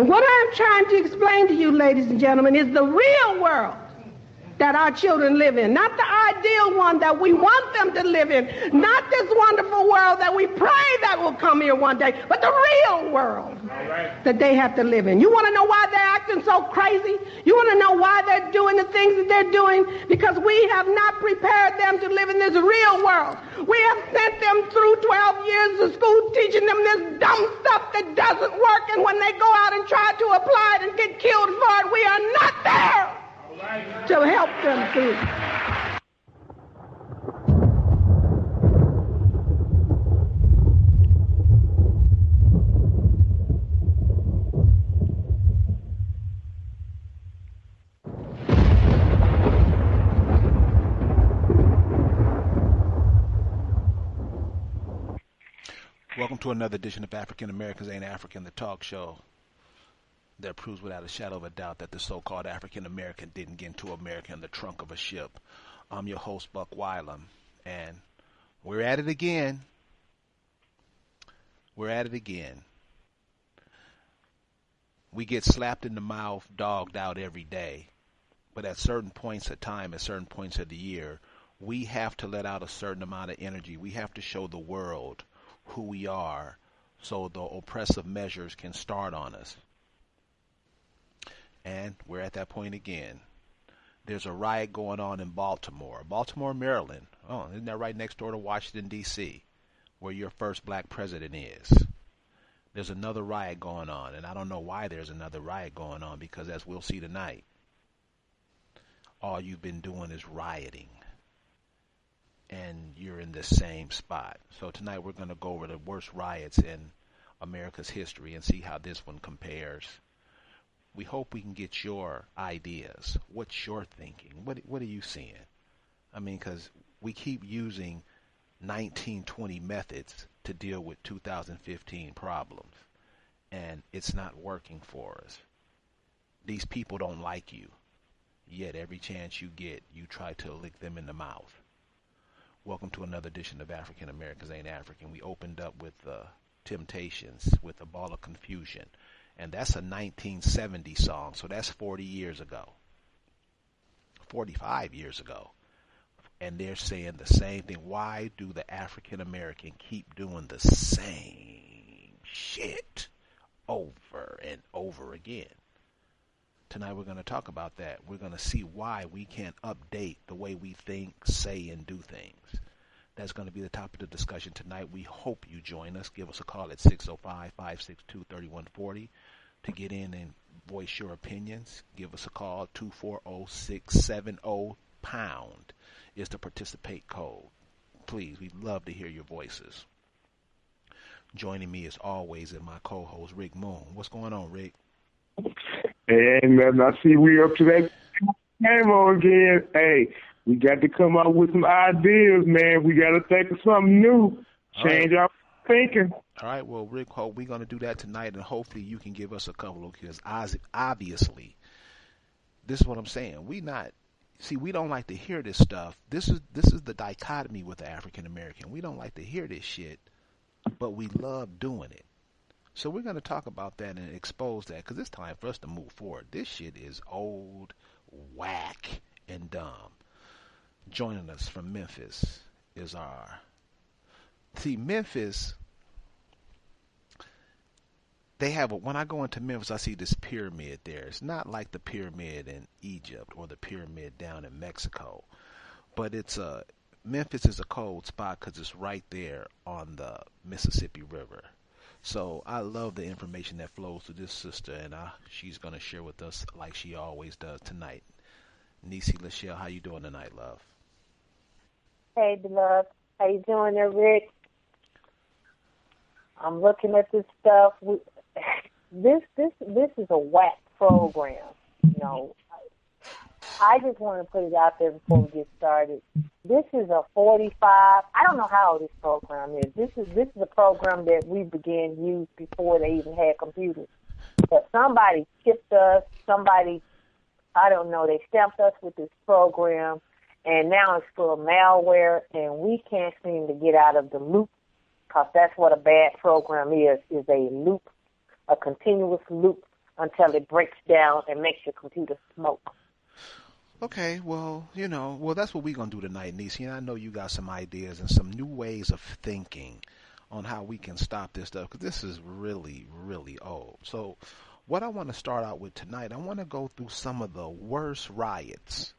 And what I'm trying to explain to you, ladies and gentlemen, is the real world that our children live in, not the ideal one that we want them to live in, not this wonderful world that we pray that will come here one day, but the real world that they have to live in. You want to know why they're acting so crazy? You want to know why they're doing the things that they're doing? Because we have not prepared them to live in this real world. We have sent them through 12 years of school teaching them this dumb stuff that doesn't work, and when they go out and try to apply it and get killed for it, we are not there to help them through. Welcome to another edition of African Americans Ain't African, the talk show that proves without a shadow of a doubt that the so-called African American didn't get into America in the trunk of a ship. I'm your host, Buck Wylam, and we're at it again. We're at it again. We get slapped in the mouth, dogged out every day, but at certain points of time, at certain points of the year, we have to let out a certain amount of energy. We have to show the world who we are so the oppressive measures can start on us. And we're at that point again. There's a riot going on in Baltimore, Maryland. Oh, isn't that right next door to Washington, D.C., where your first black president is? There's another riot going on, and I don't know why there's another riot going on, because as we'll see tonight, all you've been doing is rioting, and you're in the same spot. So tonight we're going to go over the worst riots in America's history and see how this one compares. We hope we can get your ideas. What's your thinking? What are you seeing? I mean, because we keep using 1920 methods to deal with 2015 problems, and it's not working for us. These people don't like you, yet every chance you get, you try to lick them in the mouth. Welcome to another edition of African Americans Ain't African. We opened up with Temptations with A Ball of Confusion. And that's a 1970 song, so that's 40 years ago, 45 years ago. And they're saying the same thing. Why do the African American keep doing the same shit over and over again? Tonight we're going to talk about that. We're going to see why we can't update the way we think, say, and do things. That's going to be the topic of discussion tonight. We hope you join us. Give us a call at 605-562-3140 to get in and voice your opinions. Give us a call. 240-670-POUND is the participate code. Please, we'd love to hear your voices. Joining me as always is my co-host, Rick Moon. What's going on, Rick? And I see we up to that game on again. Hey, we got to come up with some ideas, man. We got to think of something new. Change our thinking. All right, well, Rick, we're going to do that tonight, and hopefully you can give us a couple of, because obviously, this is what I'm saying. We don't like to hear this stuff. This is the dichotomy with the African American. We don't like to hear this shit, but we love doing it. So we're going to talk about that and expose that, because it's time for us to move forward. This shit is old, whack, and dumb. Joining us from Memphis is Memphis, they have when I go into Memphis, I see this pyramid there. It's not like the pyramid in Egypt or the pyramid down in Mexico, but Memphis is a cold spot because it's right there on the Mississippi River. So I love the information that flows to this sister, and she's going to share with us like she always does tonight. Nisi Lachelle, how you doing tonight, love? Hey, beloved. How you doing there, Rick? I'm looking at this stuff. This is a whack program. You know, I just want to put it out there before we get started. This is a 45. I don't know how old this program is. This is a program that we began to use before they even had computers. But somebody chipped us. Somebody, I don't know. They stamped us with this program, and now it's full of malware, and we can't seem to get out of the loop, because that's what a bad program is a loop, a continuous loop until it breaks down and makes your computer smoke. Okay, well, that's what we're going to do tonight, Niecy. And I know you got some ideas and some new ways of thinking on how we can stop this stuff, because this is really, really old. So what I want to start out with tonight, I want to go through some of the worst riots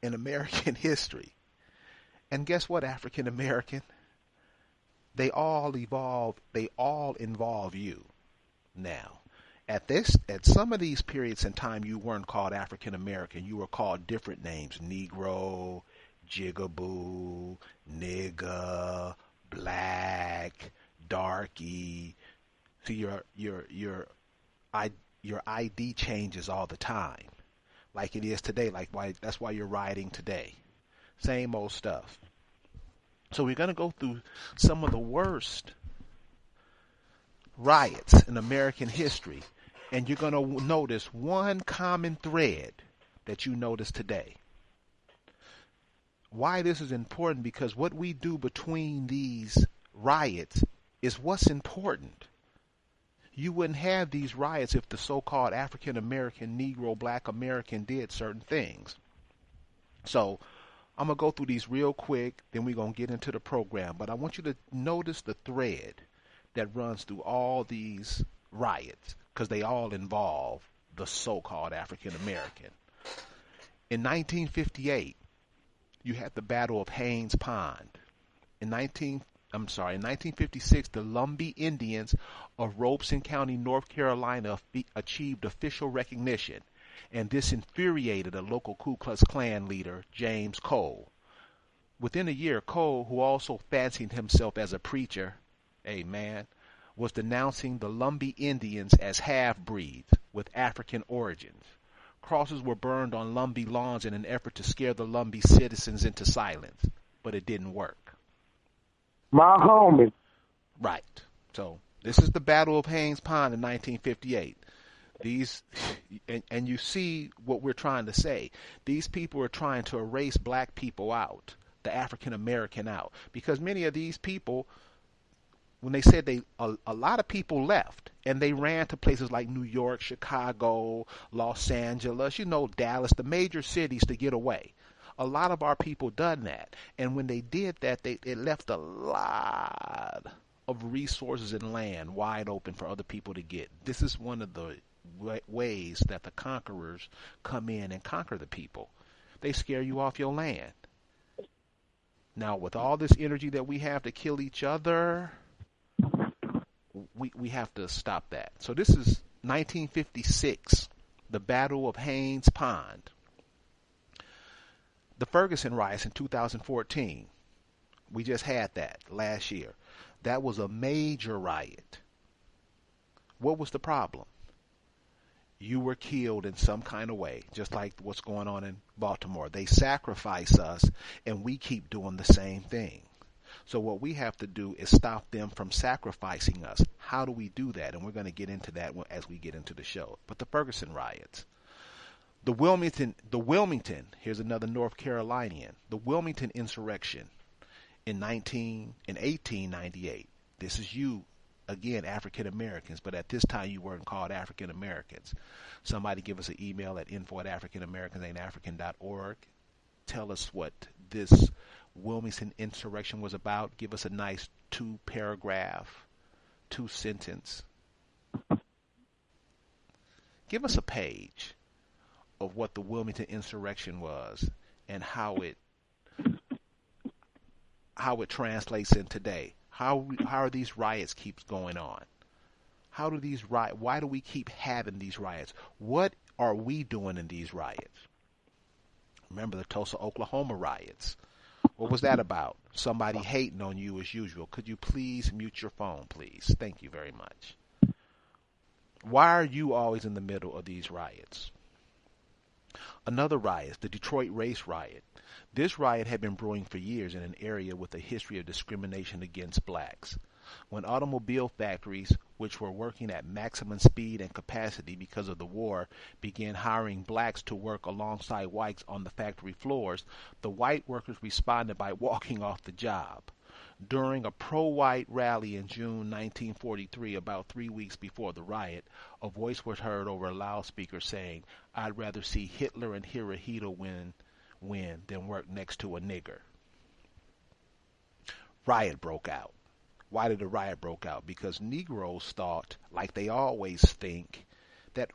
in American history. And guess what, African American? They all involve you. Now, at some of these periods in time, you weren't called African American. You were called different names: Negro, Jigaboo, Nigga, Black, Darky. See, your ID changes all the time, like it is today. That's why you're rioting today. Same old stuff. So we're going to go through some of the worst riots in American history, and you're going to notice one common thread that you notice today. Why this is important? Because what we do between these riots is what's important. You wouldn't have these riots if the so-called African American, Negro, Black American did certain things. So I'm going to go through these real quick, then we're going to get into the program. But I want you to notice the thread that runs through all these riots, because they all involve the so-called African American. In 1958, you had the Battle of Haynes Pond. In 1956, the Lumbee Indians of Robeson County, North Carolina, achieved official recognition, and this infuriated a local Ku Klux Klan leader, James Cole. Within a year, Cole, who also fancied himself as a preacher, was denouncing the Lumbee Indians as half-breeds with African origins. Crosses were burned on Lumbee lawns in an effort to scare the Lumbee citizens into silence, but it didn't work. My homie. Right. So this is the Battle of Haynes Pond in 1958. And you see what we're trying to say. These people are trying to erase black people out, the African American out, because many of these people, when they said a lot of people left and they ran to places like New York, Chicago, Los Angeles, Dallas, the major cities to get away. A lot of our people done that, and when they did that, it left a lot of resources and land wide open for other people to get. This is one of the ways that the conquerors come in and conquer the people. They scare you off your land. Now, with all this energy that we have to kill each other, we have to stop that. So this is 1956, the Battle of Haynes Pond. The Ferguson riots in 2014, we just had that last year. That was a major riot. What was the problem? You were killed in some kind of way, just like what's going on in Baltimore. They sacrifice us, and we keep doing the same thing. So what we have to do is stop them from sacrificing us. How do we do that? And we're going to get into that as we get into the show. But the Ferguson riots. The Wilmington, here's another North Carolinian, the Wilmington insurrection in 1898. This is you, again, African Americans, but at this time you weren't called African Americans. Somebody give us an email at info@africanamericansaintafrican.org. Tell us what this Wilmington insurrection was about. Give us a nice 2-paragraph, 2-sentence. Give us a page of what the Wilmington insurrection was and how it translates in today. How are these riots keeps going on? Why do we keep having these riots? What are we doing in these riots? Remember the Tulsa, Oklahoma riots. What was that about? Somebody hating on you as usual. Could you please mute your phone, please? Thank you very much. Why are you always in the middle of these riots? Another riot, the Detroit race riot. This riot had been brewing for years in an area with a history of discrimination against blacks. When automobile factories, which were working at maximum speed and capacity because of the war, began hiring blacks to work alongside whites on the factory floors, the white workers responded by walking off the job. During a pro-white rally in June 1943, about 3 weeks before the riot, a voice was heard over a loudspeaker saying, "I'd rather see Hitler and Hirohito win than work next to a nigger." Riot broke out. Why did the riot broke out? Because Negroes thought, like they always think, that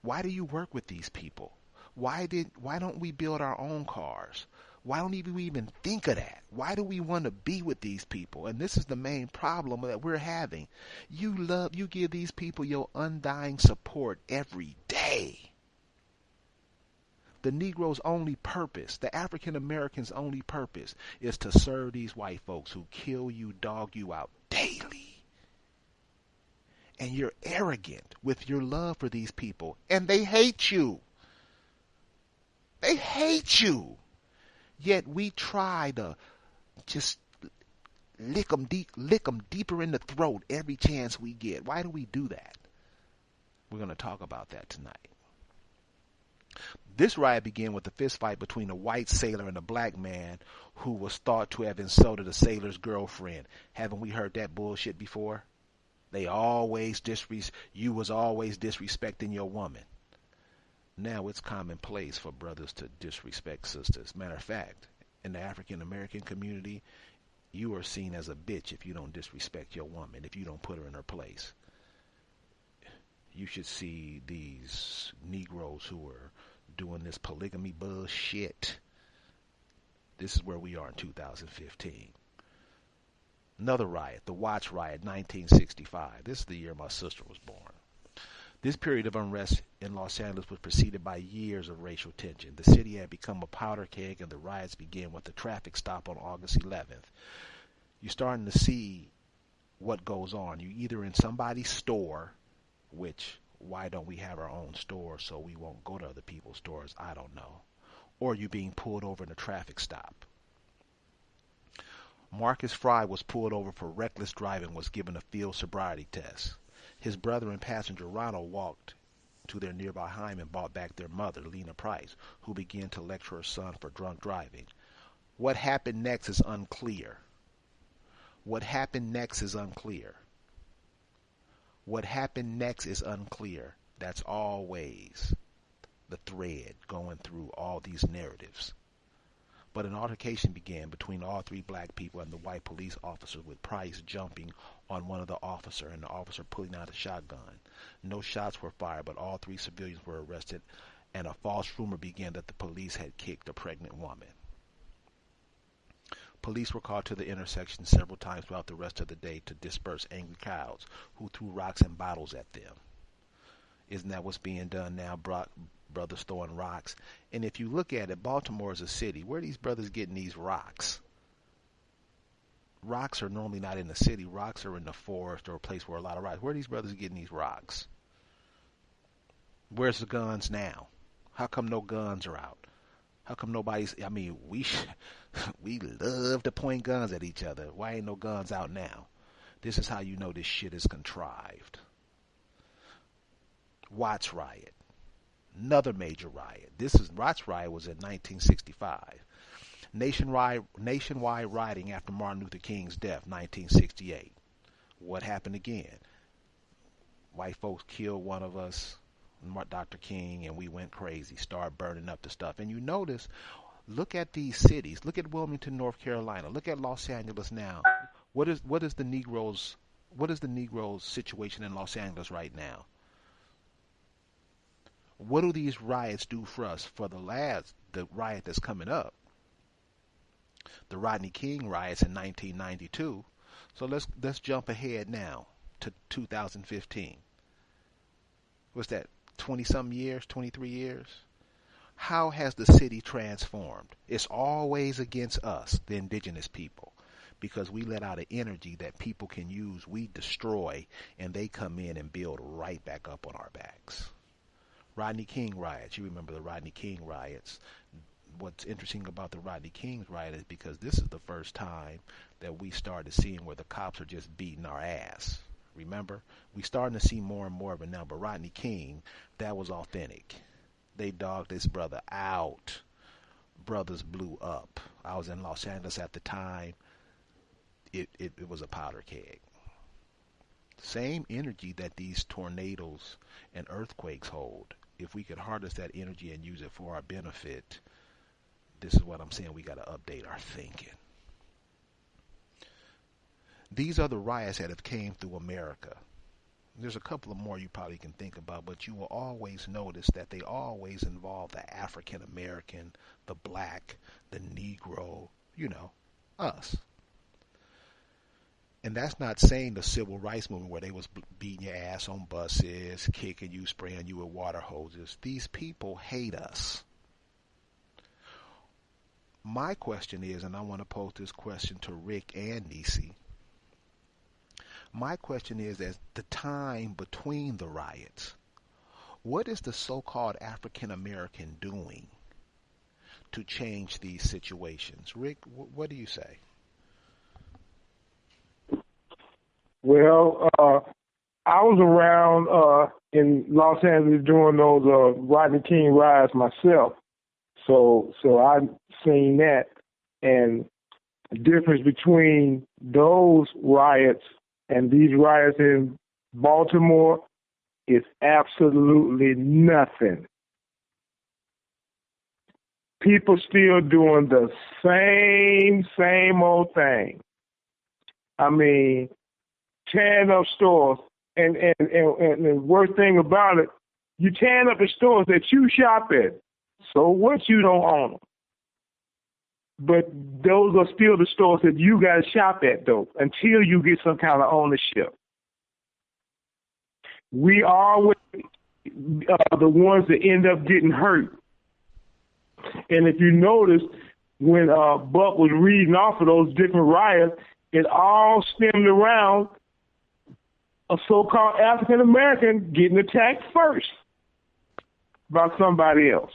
why do you work with these people? Why don't we build our own cars? Why don't we even think of that? Why do we want to be with these people? And this is the main problem that we're having. You give these people your undying support every day. The Negro's only purpose, the African American's only purpose, is to serve these white folks who kill you, dog you out daily. And you're arrogant with your love for these people, and they hate you. They hate you. Yet we try to just lick them deeper in the throat every chance we get. Why do we do that? We're going to talk about that tonight. This riot began with a fist fight between a white sailor and a black man who was thought to have insulted a sailor's girlfriend. Haven't we heard that bullshit before? You was always disrespecting your woman. Now it's commonplace for brothers to disrespect sisters. Matter of fact, in the African American community, you are seen as a bitch if you don't disrespect your woman, if you don't put her in her place. You should see these Negroes who are doing this polygamy bullshit. This is where we are in 2015. Another riot, the Watts Riot, 1965. This is the year my sister was born. This period of unrest in Los Angeles was preceded by years of racial tension. The city had become a powder keg, and the riots began with a traffic stop on August 11th. You're starting to see what goes on. You're either in somebody's store, which, why don't we have our own store so we won't go to other people's stores? I don't know. Or you're being pulled over in a traffic stop. Marcus Fry was pulled over for reckless driving, was given a field sobriety test. His brother and passenger Ronald walked to their nearby home and brought back their mother, Lena Price, who began to lecture her son for drunk driving. What happened next is unclear. What happened next is unclear. What happened next is unclear. That's always the thread going through all these narratives. But an altercation began between all three black people and the white police officer, with Price jumping on one of the officer and the officer pulling out a shotgun. No shots were fired, but all three civilians were arrested, and a false rumor began that the police had kicked a pregnant woman. Police were called to the intersection several times throughout the rest of the day to disperse angry crowds who threw rocks and bottles at them. Isn't that what's being done now? Brothers throwing rocks. And if you look at it, Baltimore is a city. Where are these brothers getting these rocks? Rocks are normally not in the city. Rocks are in the forest or a place where a lot of rocks. Where are these brothers getting these rocks? Where's the guns now? How come no guns are out? How come nobody's... I mean, we love to point guns at each other. Why ain't no guns out now? This is how you know this shit is contrived. Watts Riot. Another major riot. Watts Riot was in 1965. Nationwide rioting after Martin Luther King's death, 1968. What happened again? White folks killed one of us, Dr. King, and we went crazy, started burning up the stuff. And you notice, look at these cities. Look at Wilmington, North Carolina. Look at Los Angeles now. What is the Negroes situation in Los Angeles right now? What do these riots do for us? For the riot that's coming up, the Rodney King riots in 1992. So let's jump ahead now to 2015. What's that? 20-some years, 23 years? How has the city transformed? It's always against us, the indigenous people, because we let out an energy that people can use. We destroy, and they come in and build right back up on our backs. Rodney King riots. You remember the Rodney King riots. What's interesting about the Rodney King riot is because this is the first time that we started seeing where the cops are just beating our ass. Remember? We starting to see more and more of it now, but Rodney King, that was authentic. They dogged this brother out. Brothers blew up. I was in Los Angeles at the time. it was a powder keg. Same energy that these tornadoes and earthquakes hold. If we could harness that energy and use it for our benefit, this is what I'm saying. We got to update our thinking. These are the riots that have came through America. There's a couple of more you probably can think about, but you will always notice that they always involve the African American, the black, the Negro, us. And that's not saying the civil rights movement where they was beating your ass on buses, kicking you, spraying you with water hoses. These people hate us. My question is, and I want to pose this question to Rick and Nisi. My question is, at the time between the riots, what is the so-called African American doing to change these situations? Rick, what do you say? Well, I was around in Los Angeles during those Rodney King riots myself, so I've seen that, and the difference between those riots and these riots in Baltimore is absolutely nothing. People still doing the same old thing. I mean, tearing up stores, and the worst thing about it, you tearing up the stores that you shop at. So what, you don't own them? But those are still the stores that you got to shop at, though, until you get some kind of ownership. We always the ones that end up getting hurt. And if you notice, when Buck was reading off of those different riots, it all stemmed around a so-called African American getting attacked first by somebody else.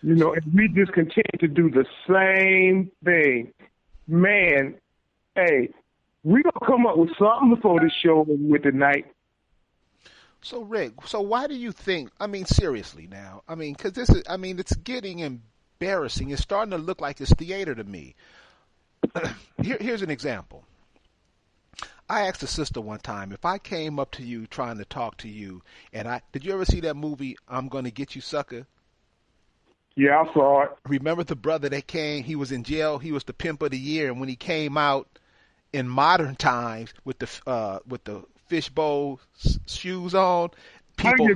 And we just continue to do the same thing. Man, hey, we're going to come up with something before this show with tonight. So, Rick, why do you think, seriously now, because it's getting embarrassing. It's starting to look like it's theater to me. Here's an example. I asked a sister one time, if I came up to you trying to talk to you, and did you ever see that movie, I'm Gonna Get You, Sucker? Yeah, I saw it. Remember the brother that came, he was in jail, he was the pimp of the year, and when he came out in modern times with the fishbowl shoes on, people,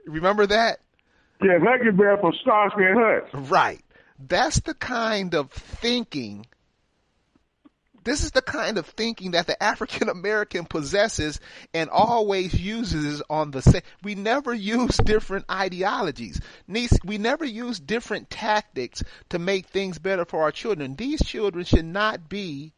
remember that? Yeah, Huckleberry from Starsky and Hutch. Right. That's the kind of thinking. This is the kind of thinking that the African American possesses and always uses on the same. We never use different ideologies. We never use different tactics to make things better for our children. These children should not be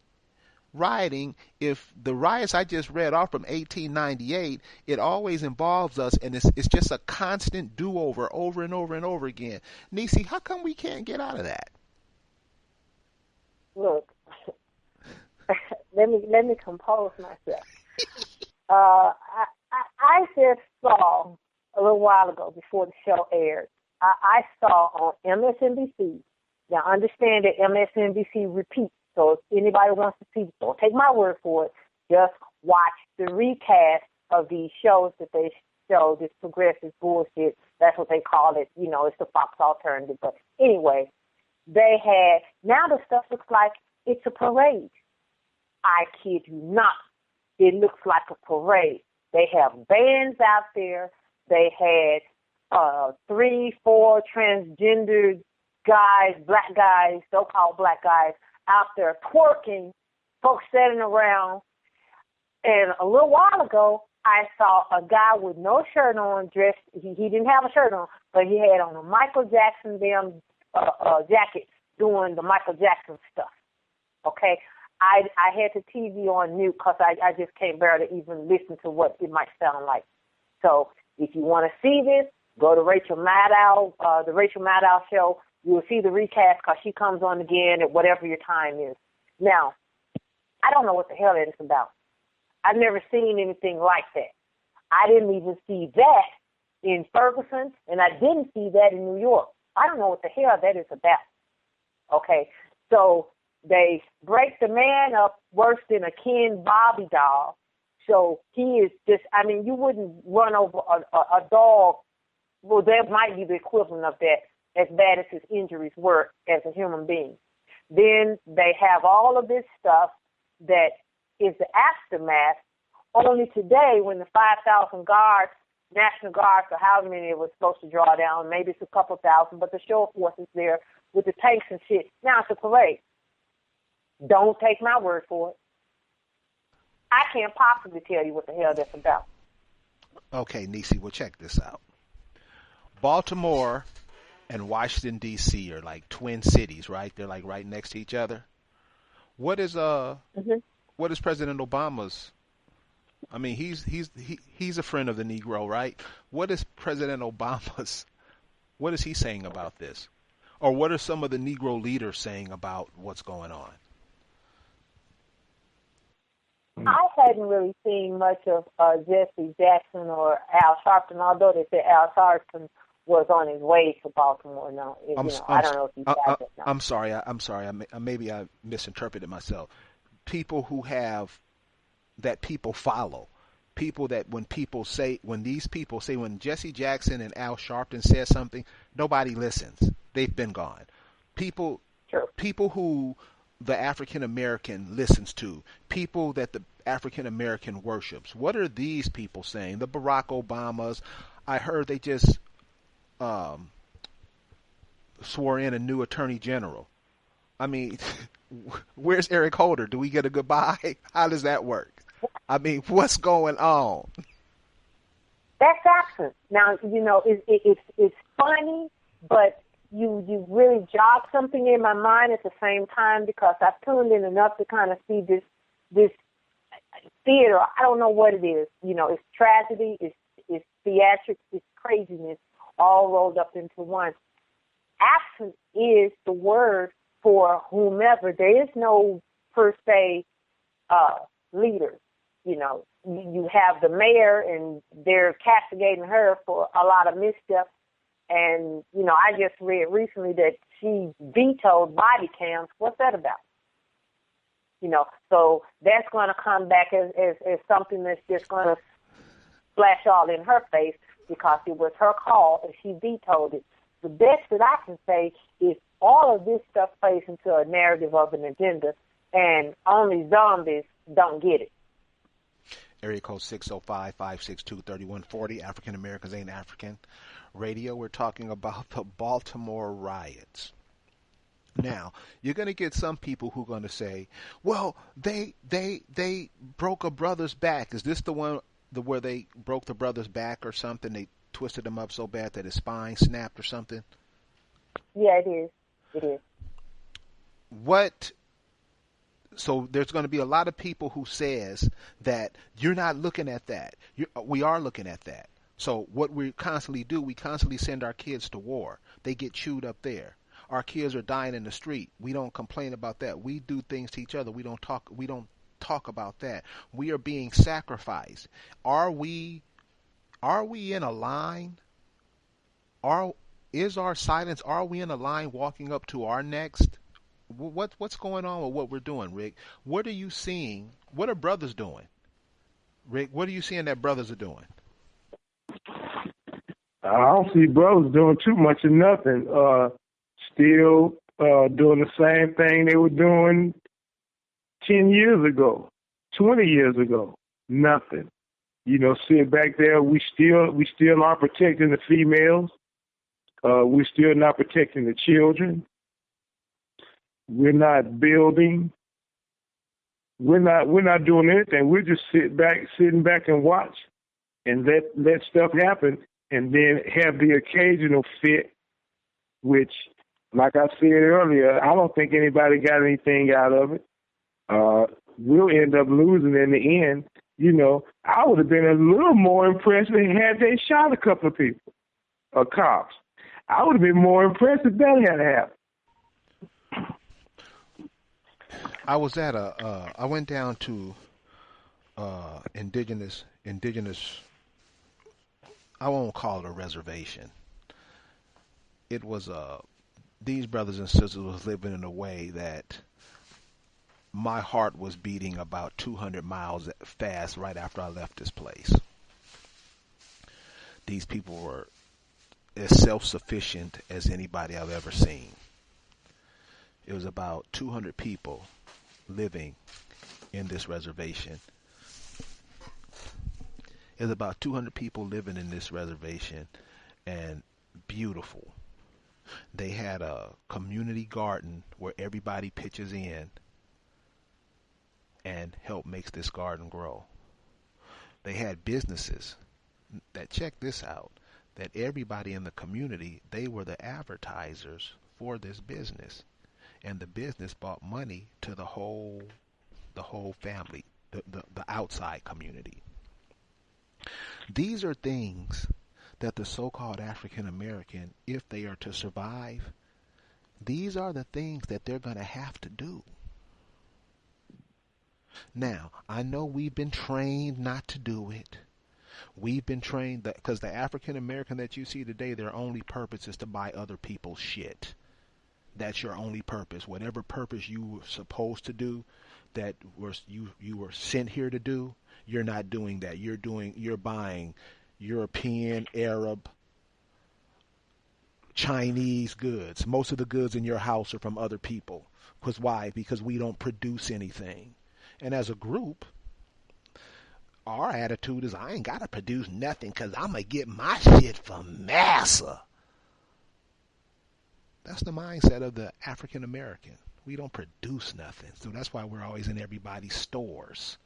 rioting. If the riots I just read off from 1898, it always involves us, and it's just a constant do-over, over and over and over again. Nisi, how come we can't get out of that? Look. Let me compose myself. I just saw a little while ago before the show aired. I saw on MSNBC. Now understand that MSNBC repeats. So if anybody wants to see, don't take my word for it. Just watch the recast of these shows that they show. This progressive bullshit. That's what they call it. It's the Fox alternative. But anyway, they had, now the stuff looks like it's a parade. I kid you not. It looks like a parade. They have bands out there. They had 3-4 transgender guys, black guys, so-called black guys, out there twerking, folks standing around. And a little while ago, I saw a guy with no shirt on, dressed. He didn't have a shirt on, but he had on a Michael Jackson jacket doing the Michael Jackson stuff. Okay? I had the TV on mute because I just can't bear to even listen to what it might sound like. So if you want to see this, go to Rachel Maddow, the Rachel Maddow show. You will see the recast because she comes on again at whatever your time is. Now, I don't know what the hell that is about. I've never seen anything like that. I didn't even see that in Ferguson, and I didn't see that in New York. I don't know what the hell that is about. Okay, so They break the man up worse than a Ken Bobby doll. So he is just, I mean, you wouldn't run over a dog. Well, that might be the equivalent of that, as bad as his injuries were as a human being. Then they have all of this stuff that is the aftermath. Only today, when the 5,000 guards, National Guards, or however many it was supposed to draw down, maybe it's a couple thousand, but the show force is there with the tanks and shit. Now it's a parade. Don't take my word for it. I can't possibly tell you what the hell that's about. Okay, Nisi, well, check this out. Baltimore and Washington, D.C. are like twin cities, right? They're like right next to each other. What is what is President Obama's? I mean, he's a friend of the Negro, right? What is President Obama's? What is he saying about this? Or what are some of the Negro leaders saying about what's going on? I hadn't really seen much of Jesse Jackson or Al Sharpton, although they said Al Sharpton was on his way to Baltimore. No, I don't know if he got that. No. I'm sorry. Maybe I misinterpreted myself. People who have that people follow. People that when Jesse Jackson and Al Sharpton says something, nobody listens. They've been gone. People who the African American listens to, people that the African American worships. What are these people saying? The Barack Obamas. I heard they just swore in a new attorney general. I mean, where's Eric Holder? Do we get a goodbye? How does that work? I mean, what's going on? That's absent. Now, it's funny, but you really jog something in my mind at the same time, because I've tuned in enough to kind of see this theater. I don't know what it is. It's tragedy, it's theatrics, it's craziness, all rolled up into one. Absent is the word for whomever. There is no per se leader. You have the mayor, and they're castigating her for a lot of missteps. And, I just read recently that she vetoed body cams. What's that about? So that's going to come back as something that's just going to splash all in her face, because it was her call and she vetoed it. The best that I can say is all of this stuff plays into a narrative of an agenda, and only zombies don't get it. Area code 605-562-3140. African Americans Ain't African Radio. We're talking about the Baltimore riots. Now, you're going to get some people who are going to say, well, they broke a brother's back. Is this the one where they broke the brother's back or something? They twisted him up so bad that his spine snapped or something? Yeah, it is. It is. So there's going to be a lot of people who says that you're not looking at that. We are looking at that. So what we constantly do, we constantly send our kids to war. They get chewed up there. Our kids are dying in the street. We don't complain about that. We do things to each other. We don't talk about that. We are being sacrificed. Are we in a line? Is our silence? Are we in a line walking up to our next? What's going on with what we're doing, Rick? What are you seeing? What are brothers doing? Rick, what are you seeing that brothers are doing? I don't see brothers doing too much of nothing. Still doing the same thing they were doing 10 years ago, 20 years ago. Nothing. Sit back there. We still aren't protecting the females. We're still not protecting the children. We're not building. We're not doing anything. We're just sitting back and watch and let stuff happen, and then have the occasional fit, which, like I said earlier, I don't think anybody got anything out of it. We'll end up losing in the end. I would have been a little more impressed had they shot a couple of people, cops. I would have been more impressed if that had happened. I was at I went down to indigenous, I won't call it a reservation. It was these brothers and sisters was living in a way that my heart was beating about 200 miles fast right after I left this place. These people were as self-sufficient as anybody I've ever seen. It was about 200 people living in this reservation. It was about 200 people living in this reservation, and beautiful. They had a community garden where everybody pitches in and help makes this garden grow. They had businesses that, check this out, that everybody in the community, they were the advertisers for this business. And the business brought money to the whole family, the outside community. These are things that the so-called African American, if they are to survive, these are the things that they're going to have to do. Now, I know we've been trained not to do it. We've been trained that because the African American that you see today, their only purpose is to buy other people's shit. That's your only purpose. Whatever purpose you were supposed to do, that you were sent here to do, you're not doing that. You're buying European, Arab, Chinese goods. Most of the goods in your house are from other people. Because why? Because we don't produce anything. And as a group, our attitude is, I ain't got to produce nothing because I'm going to get my shit from massa. That's the mindset of the African American. We don't produce nothing. So that's why we're always in everybody's stores.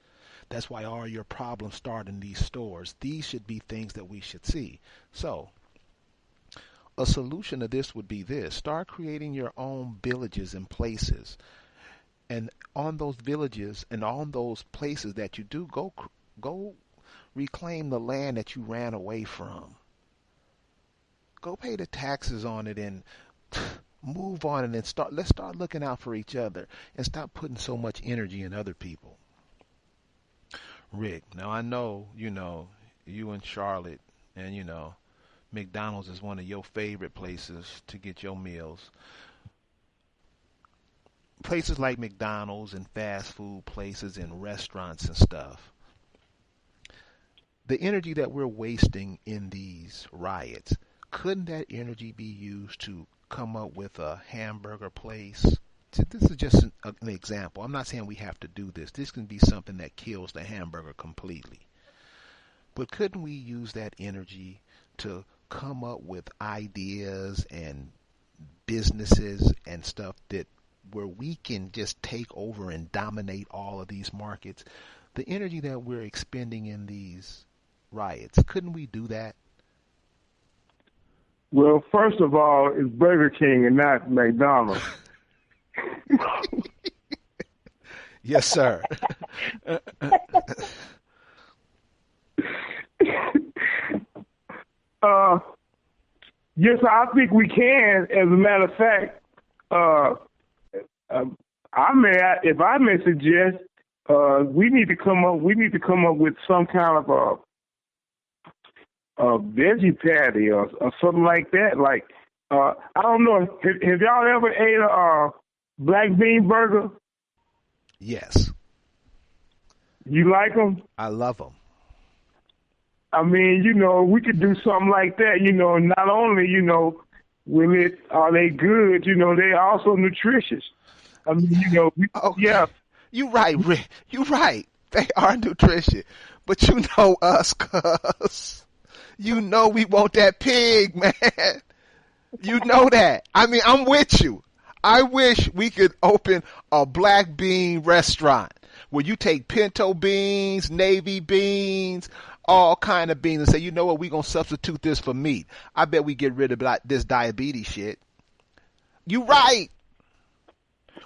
That's why all your problems start in these stores. These should be things that we should see. So a solution to this would be this. Start creating your own villages and places. And on those villages and on those places that you do, go reclaim the land that you ran away from. Go pay the taxes on it and move on, and then let's start looking out for each other and stop putting so much energy in other people. Rick, now I know, you in Charlotte, and McDonald's is one of your favorite places to get your meals. Places like McDonald's and fast food places and restaurants and stuff. The energy that we're wasting in these riots, couldn't that energy be used to come up with a hamburger place? This is just an example. I'm not saying we have to do this. This can be something that kills the hamburger completely. But couldn't we use that energy to come up with ideas and businesses and stuff where we can just take over and dominate all of these markets? The energy that we're expending in these riots, couldn't we do that? Well, first of all, it's Burger King and not McDonald's. Yes, sir. Yes, I think we can. As a matter of fact, if I may suggest, we need to come up with some kind of a veggie patty or something like that. Like, I don't know. Have y'all ever ate a black bean burger? Yes. You like them? I love them. I mean, we could do something like that. Not only, are they good, they're also nutritious. I mean, yeah. You're right, Rick. You're right. They are nutritious. But you know us, cuz. You know we want that pig, man. You know that. I mean, I'm with you. I wish we could open a black bean restaurant where you take pinto beans, navy beans, all kind of beans, and say, you know what, we're going to substitute this for meat. I bet we get rid of this diabetes shit. You right.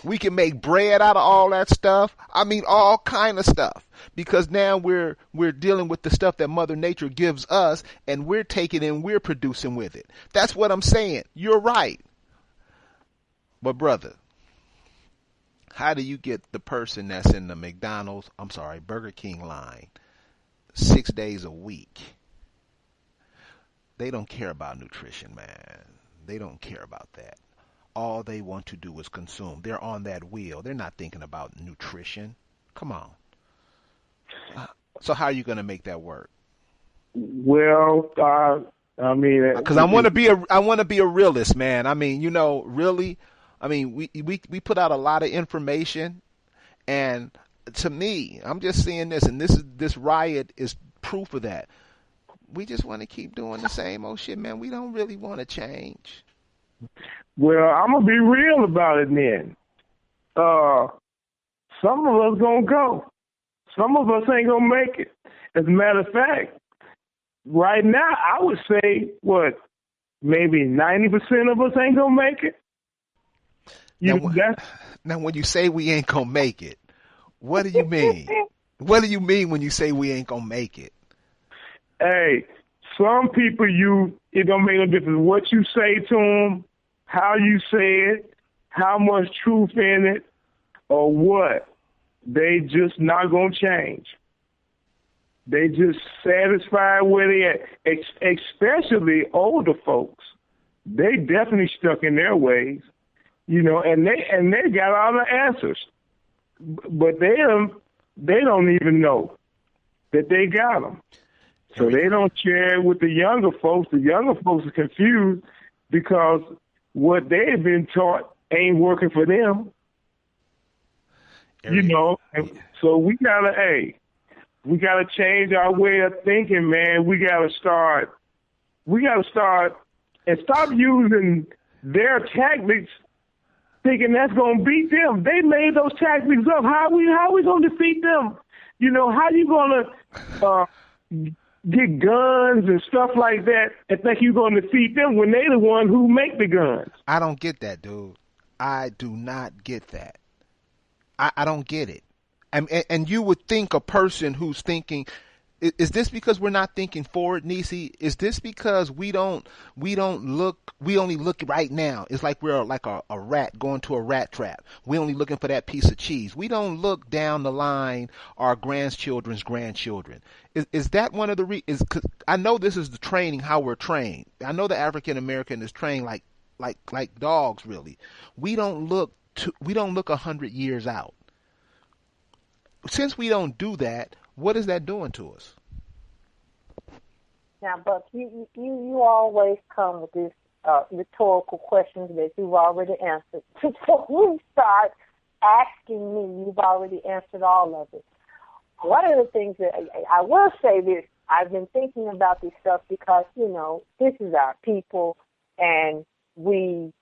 We can make bread out of all that stuff. I mean, all kind of stuff. Because now we're dealing with the stuff that Mother Nature gives us, and we're taking and we're producing with it. That's what I'm saying. You're right. But brother, how do you get the person that's in the Burger King line 6 days a week? They don't care about nutrition, man. They don't care about that. all they want to do is consume. They're on that wheel. They're not thinking about nutrition. Come on. So how are you going to make that work? Well, I mean, because I want to be a realist, man. I mean, really. I mean, we put out a lot of information, and to me, I'm just seeing this, and this riot is proof of that. We just want to keep doing the same old shit, man. We don't really want to change. Well, I'm gonna be real about it then. Some of us gonna go. Some of us ain't gonna make it. As a matter of fact, right now, I would say, maybe 90% of us ain't gonna make it. Now, when you say we ain't gonna make it, what do you mean? What do you mean when you say we ain't gonna make it? Hey, some people, it don't make no difference what you say to them, how you say it, how much truth in it, or what. They just not gonna change. They just satisfied where they at, especially older folks. They definitely stuck in their ways, and they got all the answers, but they don't even know that they got them. So they don't share it with the younger folks. The younger folks are confused because what they've been taught ain't working for them. And so we gotta change our way of thinking, man. We gotta start and stop using their tactics, thinking that's gonna beat them. They made those tactics up. How we gonna defeat them? How you gonna get guns and stuff like that and think you're gonna defeat them when they the one who make the guns? I don't get that, dude. I do not get that. I don't get it. And you would think a person who's thinking, is this because we're not thinking forward, Nisi? Is this because we only look right now? It's like we're like a rat going to a rat trap. We're only looking for that piece of cheese. We don't look down the line, our grandchildren's grandchildren. Is that one of the reasons? I know this is the training, how we're trained. I know the African American is trained like dogs, really. We don't look 100 years out. Since we don't do that, what is that doing to us? Now, Buck, you always come with these rhetorical questions that you've already answered. Before we start asking me, you've already answered all of it. One of the things that I will say this, I've been thinking about this stuff because, this is our people, and we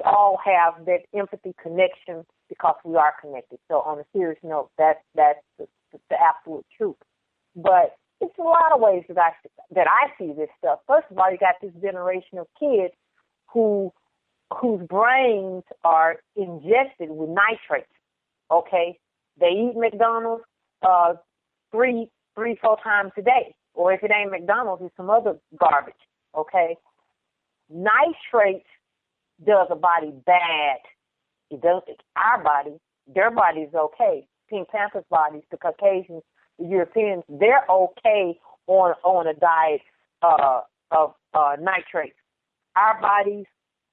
all have that empathy connection because we are connected. So on a serious note, that's the absolute truth. But it's a lot of ways that I see this stuff. First of all, you got this generation of kids whose brains are ingested with nitrates. Okay, they eat McDonald's 3-4 times a day, or if it ain't McDonald's, it's some other garbage. Okay, nitrates does a body bad. It does our body. Their body is okay. Pink Panther's bodies, the Caucasians, the Europeans, they're okay on a diet of nitrates. Our bodies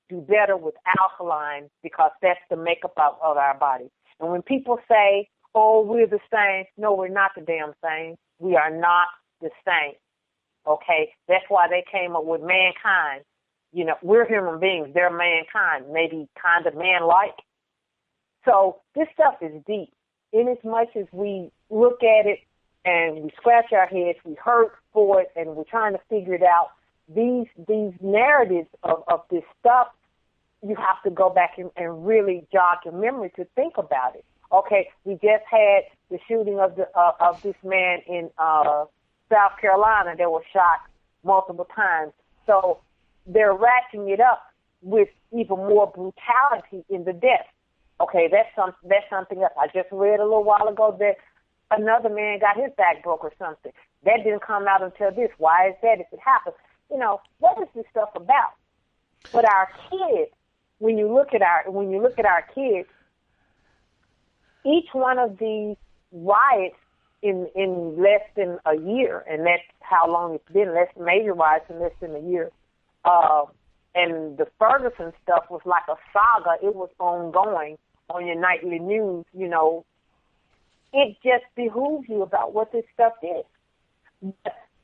do better with alkaline because that's the makeup of our body. And when people say, "Oh, we're the same," no, we're not the damn same. We are not the same. Okay, that's why they came up with mankind. We're human beings. They're mankind, maybe kind of man-like. So this stuff is deep. In as much as we look at it and we scratch our heads, we hurt for it, and we're trying to figure it out, these narratives of this stuff, you have to go back and really jog your memory to think about it. Okay, we just had the shooting of this man in South Carolina that was shot multiple times. So they're ratcheting it up with even more brutality in the death. Okay, that's something else. I just read a little while ago that another man got his back broke or something. That didn't come out until this. Why is that if it happens? What is this stuff about? But our kids, when you look at our kids, each one of these riots in less than a year, and that's how long it's been, major riots in less than a year, And the Ferguson stuff was like a saga. It was ongoing on your nightly news, you know. It just behooves you about what this stuff is.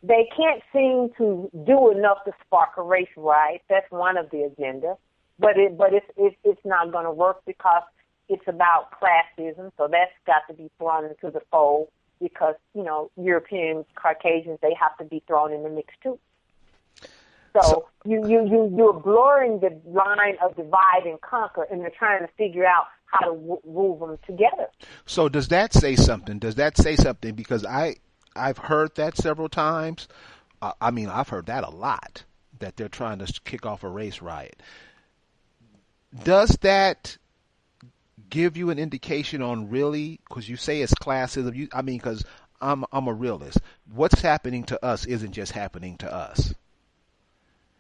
They can't seem to do enough to spark a race riot. That's one of the agenda. But it's not going to work because it's about classism. So that's got to be thrown into the fold because, you know, Europeans, Caucasians, they have to be thrown in the mix too. So you're blurring the line of divide and conquer, and they're trying to figure out how to move them together. So does that say something? Does that say something? Because I've heard that several times. I've heard that a lot, that they're trying to kick off a race riot. Does that give you an indication on really, because you say it's classism, because I'm a realist. What's happening to us isn't just happening to us.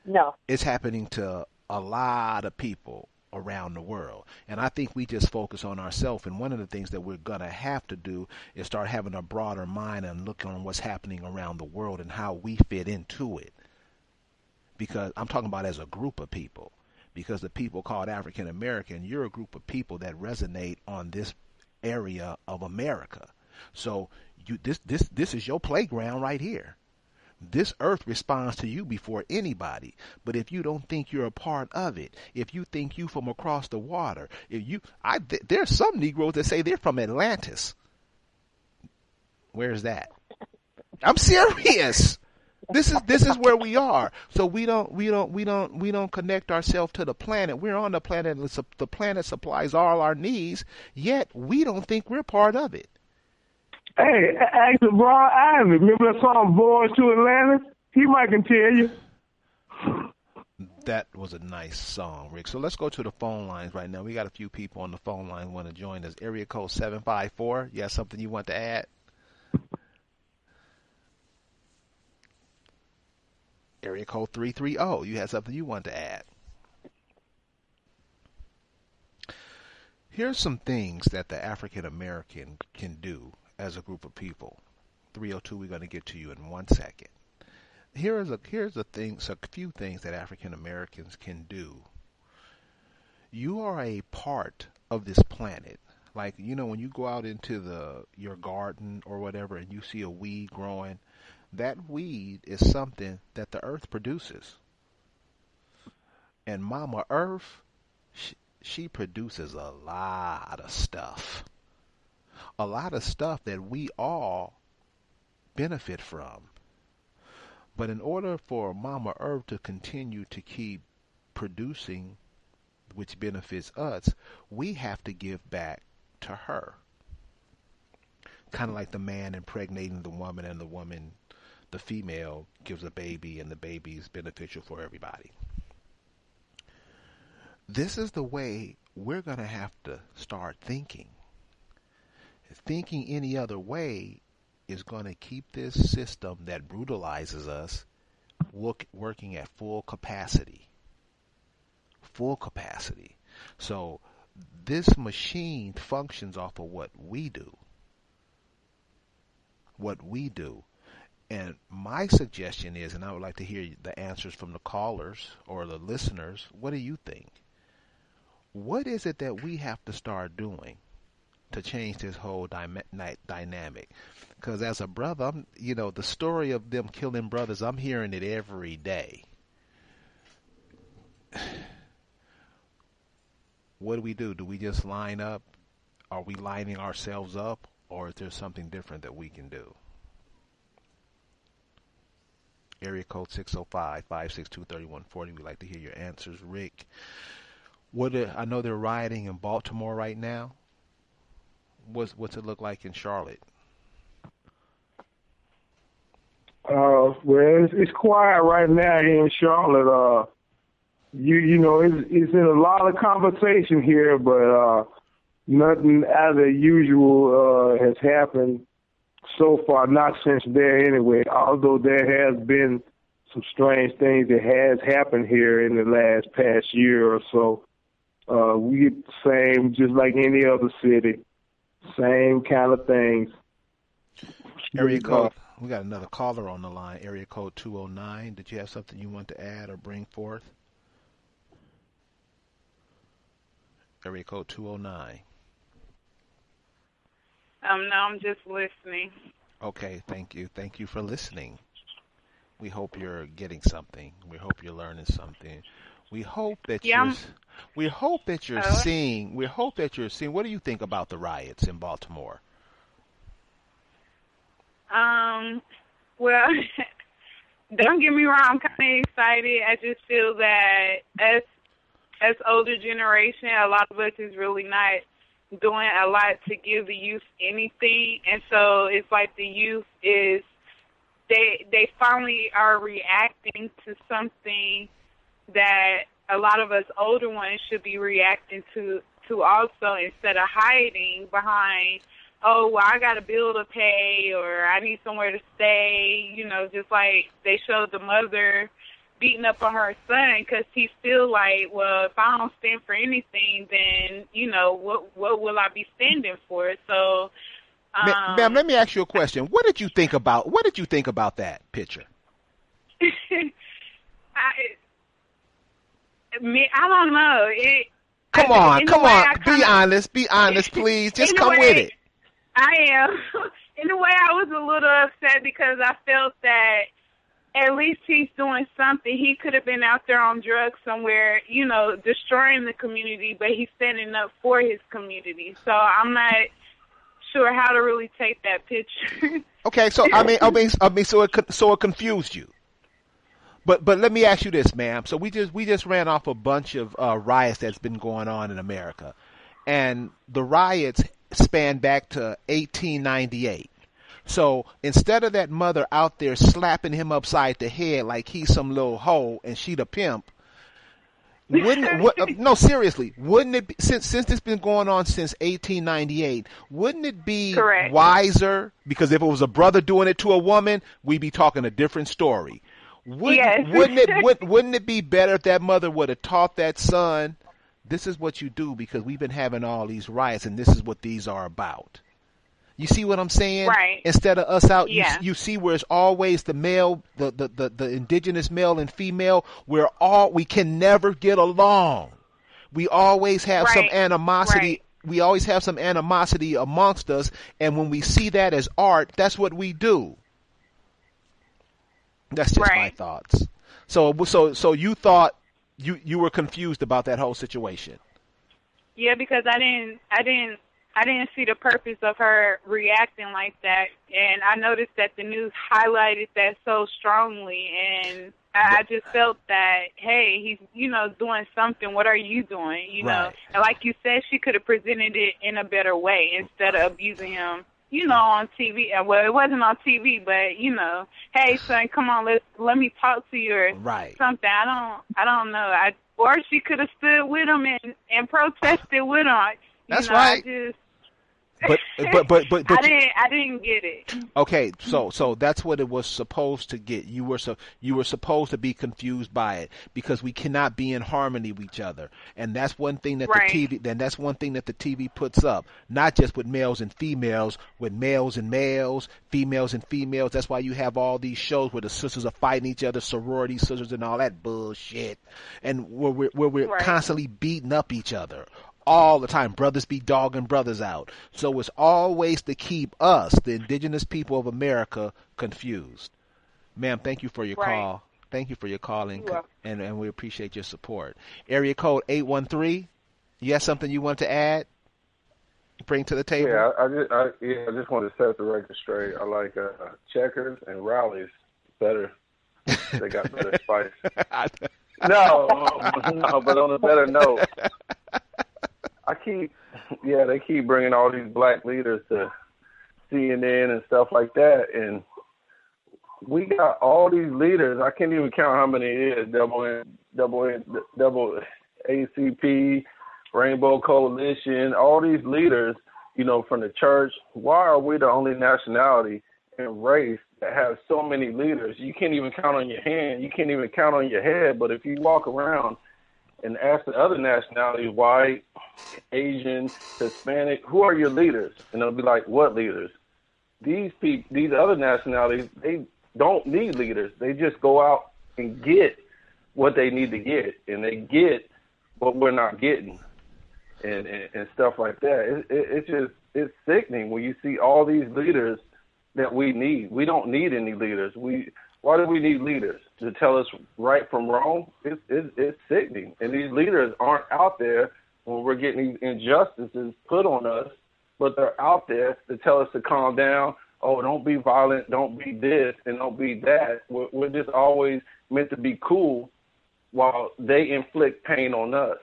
No. It's happening to a lot of people around the world. And I think we just focus on ourselves. And one of the things that we're going to have to do is start having a broader mind and looking on what's happening around the world and how we fit into it. Because I'm talking about as a group of people. Because the people called African American, you're a group of people that resonate on this area of America. So this is your playground right here. This earth responds to you before anybody. But if you don't think you're a part of it, if you think you from across the water, there's some Negroes that say they're from Atlantis. Where's that? I'm serious. This is where we are. So we don't connect ourselves to the planet. We're on the planet. The planet supplies all our needs. Yet we don't think we're part of it. Hey, actually, Ron Isley, remember that song "Boys to Atlanta"? He might can tell you. That was a nice song, Rick. So let's go to the phone lines right now. We got a few people on the phone line who want to join us. Area code 754. You have something you want to add? Area code 330. You have something you want to add? Here's some things that the African American can do as a group of people. 302, we're going to get to you in 1 second. Here's a few things that African Americans can do. You are a part of this planet. Like, you know, when you go out into your garden or whatever and you see a weed growing, that weed is something that the earth produces. And Mama Earth, she produces a lot of stuff. A lot of stuff that we all benefit from. But in order for Mama Earth to continue to keep producing, which benefits us, we have to give back to her. Kind of like the man impregnating the woman, and the female gives a baby, and the baby is beneficial for everybody. This is the way we're going to have to start thinking. Thinking any other way is going to keep this system that brutalizes us working at full capacity. Full capacity. So this machine functions off of what we do. What we do. And my suggestion is, and I would like to hear the answers from the callers or the listeners, what do you think? What is it that we have to start doing to change this whole dynamic? Because as a brother, the story of them killing brothers, I'm hearing it every day. What do we do? Do we just line up? Are we lining ourselves up? Or is there something different that we can do? Area code 605-562-3140. We'd like to hear your answers. Rick, I know they're rioting in Baltimore right now. What's it look like in Charlotte? Well, it's quiet right now here in Charlotte. It's in a lot of conversation here, but nothing out of the usual has happened so far, not since there anyway, although there has been some strange things that has happened here in the past year or so. We get the same, just like any other city, same kind of things. Area code, we got another caller on the line, area code 209. Did you have something you want to add or bring forth? Area code 209. No, I'm just listening. Okay, thank you. Thank you for listening. We hope you're getting something. We hope you're learning something. We hope that Yeah. we hope that you're Oh. seeing. We hope that you're seeing. What do you think about the riots in Baltimore? Well, don't get me wrong, I'm kind of excited. I just feel that as older generation, a lot of us is really not doing a lot to give the youth anything, and so it's like the youth is they finally are reacting to something that a lot of us older ones should be reacting to also, instead of hiding behind, oh, well, I got a bill to pay or I need somewhere to stay, just like they showed the mother beating up on her son because he feel like, well, if I don't stand for anything, then, what will I be standing for? So, ma'am, let me ask you a question. What did you think about that picture? I don't know. Come on. Be honest, please. Just come with it. I am. In a way, I was a little upset because I felt that at least he's doing something. He could have been out there on drugs somewhere, destroying the community, but he's standing up for his community. So I'm not sure how to really take that picture. Okay, so so it confused you. But let me ask you this, ma'am. So we just ran off a bunch of riots that's been going on in America, and the riots span back to 1898. So instead of that mother out there slapping him upside the head like he's some little hoe and she the pimp, no, seriously, wouldn't it be, since it's been going on since 1898, wouldn't it be Correct. wiser? Because if it was a brother doing it to a woman, we'd be talking a different story. Yes. Wouldn't it be better if that mother would have taught that son, this is what you do because we've been having all these riots and this is what these are about? You see what I'm saying? Right. Instead of us out, Yeah. you see where it's always the male, the indigenous male and female. We can never get along. We always have some animosity. Right. We always have some animosity amongst us. And when we see that as art, that's what we do. That's just my thoughts. So you thought you were confused about that whole situation. Yeah, because I didn't see the purpose of her reacting like that, and I noticed that the news highlighted that so strongly, and I just felt that, hey, he's doing something. What are you doing? Right. And like you said, she could have presented it in a better way instead of abusing him. On TV. Well, it wasn't on TV, but hey, son, come on, let me talk to you or something. I don't know. Or she could have stood with him and protested with him. That's right. But I didn't get it. Okay, so that's what it was supposed to get. You were supposed to be confused by it because we cannot be in harmony with each other, and that's one thing that the TV puts up. Not just with males and females, with males and males, females and females. That's why you have all these shows where the sisters are fighting each other, sorority sisters and all that bullshit, and where we're constantly beating up each other. All the time, brothers be dogging brothers out. So it's always to keep us, the indigenous people of America, confused. Ma'am, thank you for your call. Thank you for your calling, and we appreciate your support. Area code 813. You have something you want to add? Bring to the table? Yeah, I just want to set the record straight. I like checkers and rallies better. They got better spice. No, but on a better note. They keep bringing all these black leaders to CNN and stuff like that, and we got all these leaders. I can't even count how many it is. Double ACP, Rainbow Coalition, all these leaders, from the church. Why are we the only nationality and race that has so many leaders? You can't even count on your hand. You can't even count on your head. But if you walk around and ask the other nationalities, white, Asian, Hispanic, who are your leaders? And they'll be like, what leaders? These other nationalities, they don't need leaders. They just go out and get what they need to get, and they get what we're not getting. and stuff like that. It's sickening when you see all these leaders that we need. We don't need any leaders. Why do we need leaders? To tell us right from wrong? It's sickening. And these leaders aren't out there when we're getting these injustices put on us, but they're out there to tell us to calm down. Oh, don't be violent, don't be this, and don't be that. We're just always meant to be cool while they inflict pain on us.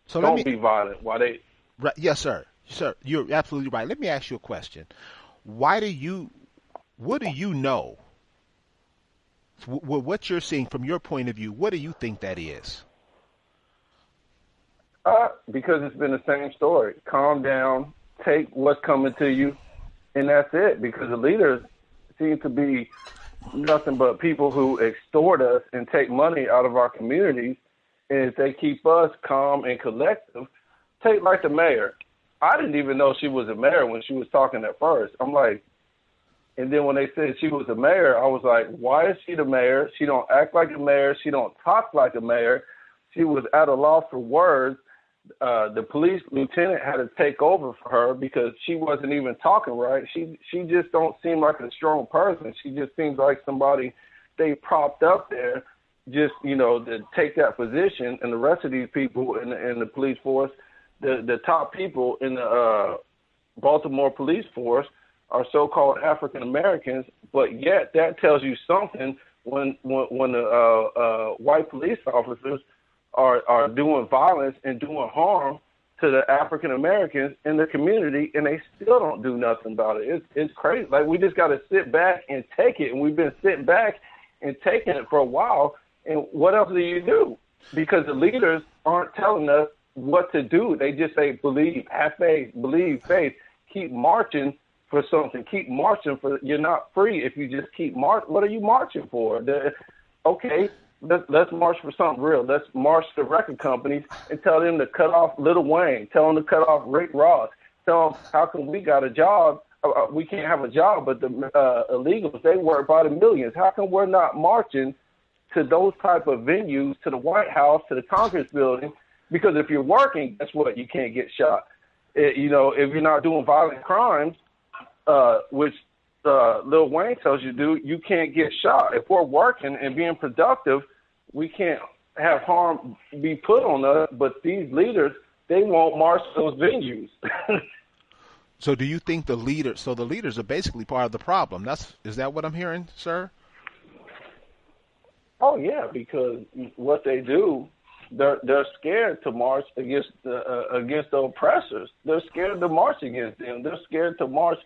So don't be violent while they... Right, yes, sir. Sir, you're absolutely right. Let me ask you a question. What do you know? What you're seeing from your point of view, what do you think that is? Because it's been the same story. Calm down, take what's coming to you, and that's it. Because the leaders seem to be nothing but people who extort us and take money out of our communities. And if they keep us calm and collective, take like the mayor. I didn't even know she was a mayor when she was talking at first. I'm like, and then when they said she was a mayor, I was like, why is she the mayor? She don't act like a mayor. She don't talk like a mayor. She was at a loss for words. The police lieutenant had to take over for her because she wasn't even talking right. She just don't seem like a strong person. She just seems like somebody they propped up there just, to take that position. And the rest of these people in the police force, the top people in the Baltimore police force are so-called African Americans, but yet that tells you something when the white police officers are doing violence and doing harm to the African Americans in the community, and they still don't do nothing about it. It's crazy. Like, we just got to sit back and take it, and we've been sitting back and taking it for a while. And what else do you do? Because the leaders aren't telling us what to do. They just say, believe, have faith, believe, faith, keep marching for something. Keep marching for. You're not free if you just keep marching. What are you marching for? Okay, let's march for something real. Let's march to record companies and tell them to cut off Lil Wayne. Tell them to cut off Rick Ross. Tell them how come we got a job. We can't have a job, but the illegals, they work by the millions. How come we're not marching to those type of venues, to the White House, to the Congress building? Because if you're working, guess what? You can't get shot. If you're not doing violent crimes, which Lil Wayne tells you to do, you can't get shot. If we're working and being productive, we can't have harm be put on us. But these leaders, they won't march to those venues. So do you think the leaders are basically part of the problem? Is that what I'm hearing, sir? Oh, yeah, because what they do, they're scared to march against the oppressors. They're scared to march against them. They're scared to march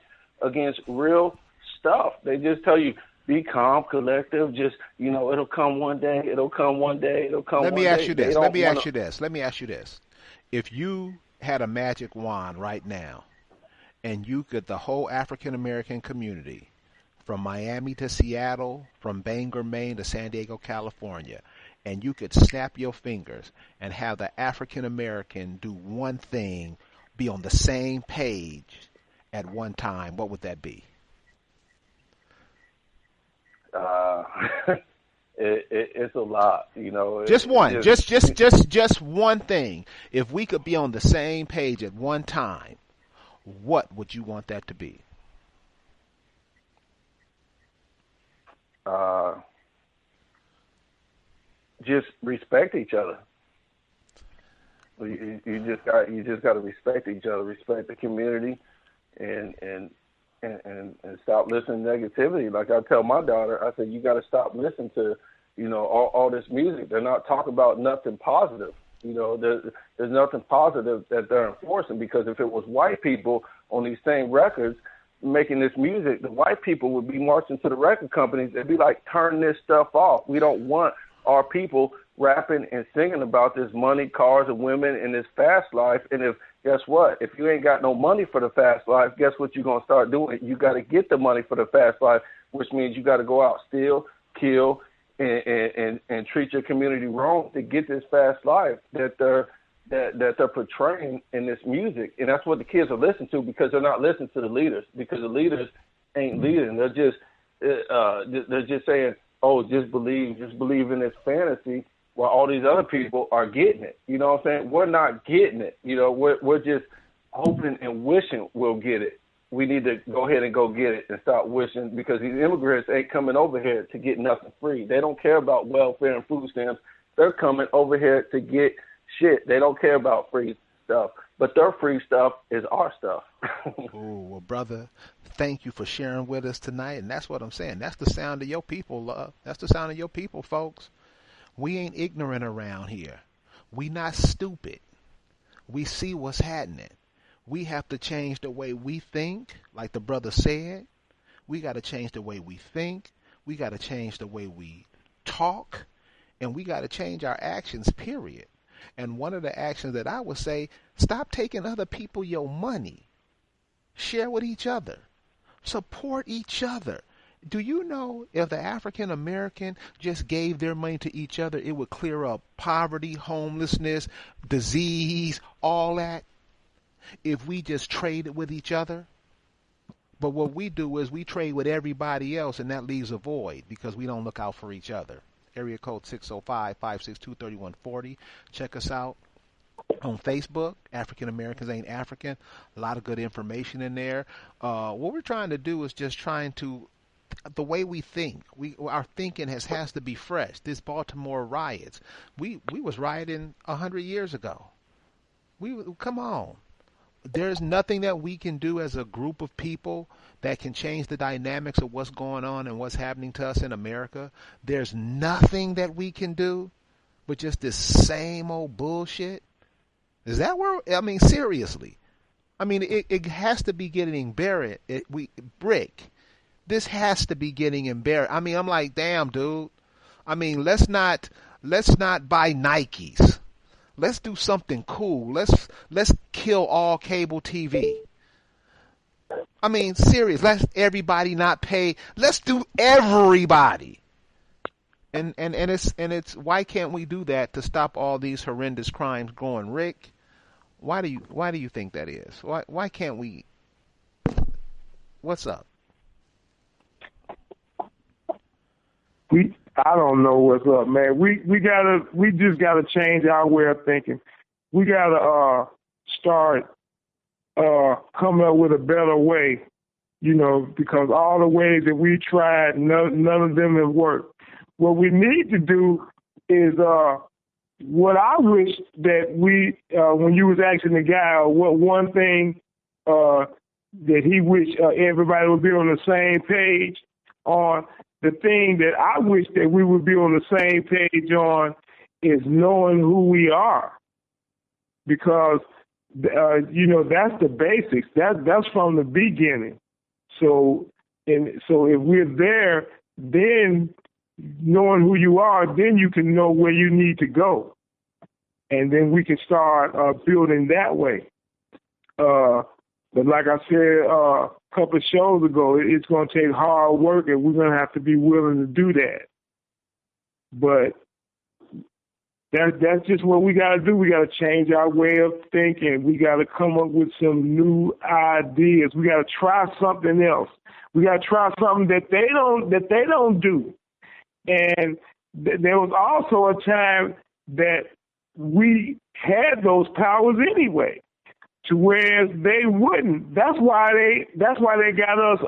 against real stuff. They just tell you, be calm, collective, just, it'll come one day, it'll come one day, it'll come one day. Let me ask you this. If you had a magic wand right now and you could, the whole African American community, from Miami to Seattle, from Bangor, Maine to San Diego, California, and you could snap your fingers and have the African American do one thing, be on the same page at one time, what would that be? It's a lot, Just one, just one thing. If we could be on the same page at one time, what would you want that to be? Just respect each other. You just got to respect each other, respect the community, and stop listening to negativity. Like I tell my daughter, I said, you got to stop listening to, all this music. They're not talking about nothing positive. There's nothing positive that they're enforcing, because if it was white people on these same records making this music, the white people would be marching to the record companies. They'd be like, turn this stuff off. We don't want our people rapping and singing about this money, cars, and women in this fast life. And guess what? If you ain't got no money for the fast life, guess what you're going to start doing? You got to get the money for the fast life, which means you got to go out, steal, kill, and treat your community wrong to get this fast life that they're portraying in this music. And that's what the kids are listening to, because they're not listening to the leaders, because the leaders ain't leading. They're just saying, oh, just believe in this fantasy, while all these other people are getting it. You know what I'm saying? We're not getting it. You know, we're just hoping and wishing we'll get it. We need to go ahead and go get it and start wishing, because these immigrants ain't coming over here to get nothing free. They don't care about welfare and food stamps. They're coming over here to get shit. They don't care about free stuff. But their free stuff is our stuff. Oh, well, brother, thank you for sharing with us tonight. And that's what I'm saying. That's the sound of your people, love. That's the sound of your people, folks. We ain't ignorant around here. We not stupid. We see what's happening. We have to change the way we think, like the brother said. We got to change the way we think. We got to change the way we talk. And we got to change our actions, period. And one of the actions that I would say, stop taking other people your money. Share with each other. Support each other. Do you know if the African American just gave their money to each other, it would clear up poverty, homelessness, disease, all that? If we just traded with each other. But what we do is we trade with everybody else, and that leaves a void because we don't look out for each other. Area code 605-562-3140. Check us out on Facebook. African Americans Ain't African. A lot of good information in there. What we're trying to do is just trying to, the way we think, our thinking has to be fresh. This Baltimore riots, we was rioting 100 years ago. Come on. There's nothing that we can do as a group of people that can change the dynamics of what's going on and what's happening to us in America. There's nothing that we can do but just this same old bullshit. Is that where, I mean, seriously. I mean, it has to be getting embarrassed. Brick, this has to be getting embarrassed. I mean, I'm like, damn, dude. I mean, let's not buy Nikes. Let's do something cool. Let's kill all cable TV. I mean, serious. Let's everybody not pay. Let's do everybody. And it's why can't we do that to stop all these horrendous crimes going, Rick? Why do you think that is? Why can't we? What's up? I don't know what's up, man. We just gotta change our way of thinking. We gotta start coming up with a better way, you know, because all the ways that we tried, none of them have worked. What we need to do is what I wish that we, when you was asking the guy what one thing that he wished everybody would be on the same page on. The thing that I wish that we would be on the same page on is knowing who we are, because you know, that's the basics. That's from the beginning. So if we're there, then knowing who you are, then you can know where you need to go, and then we can start building that way. But like I said a couple of shows ago, it's going to take hard work, and we're going to have to be willing to do that. But that's just what we got to do. We got to change our way of thinking. We got to come up with some new ideas. We got to try something else. We got to try something that they don't do. And there was also a time that we had those powers anyway, to where they wouldn't. That's why they got us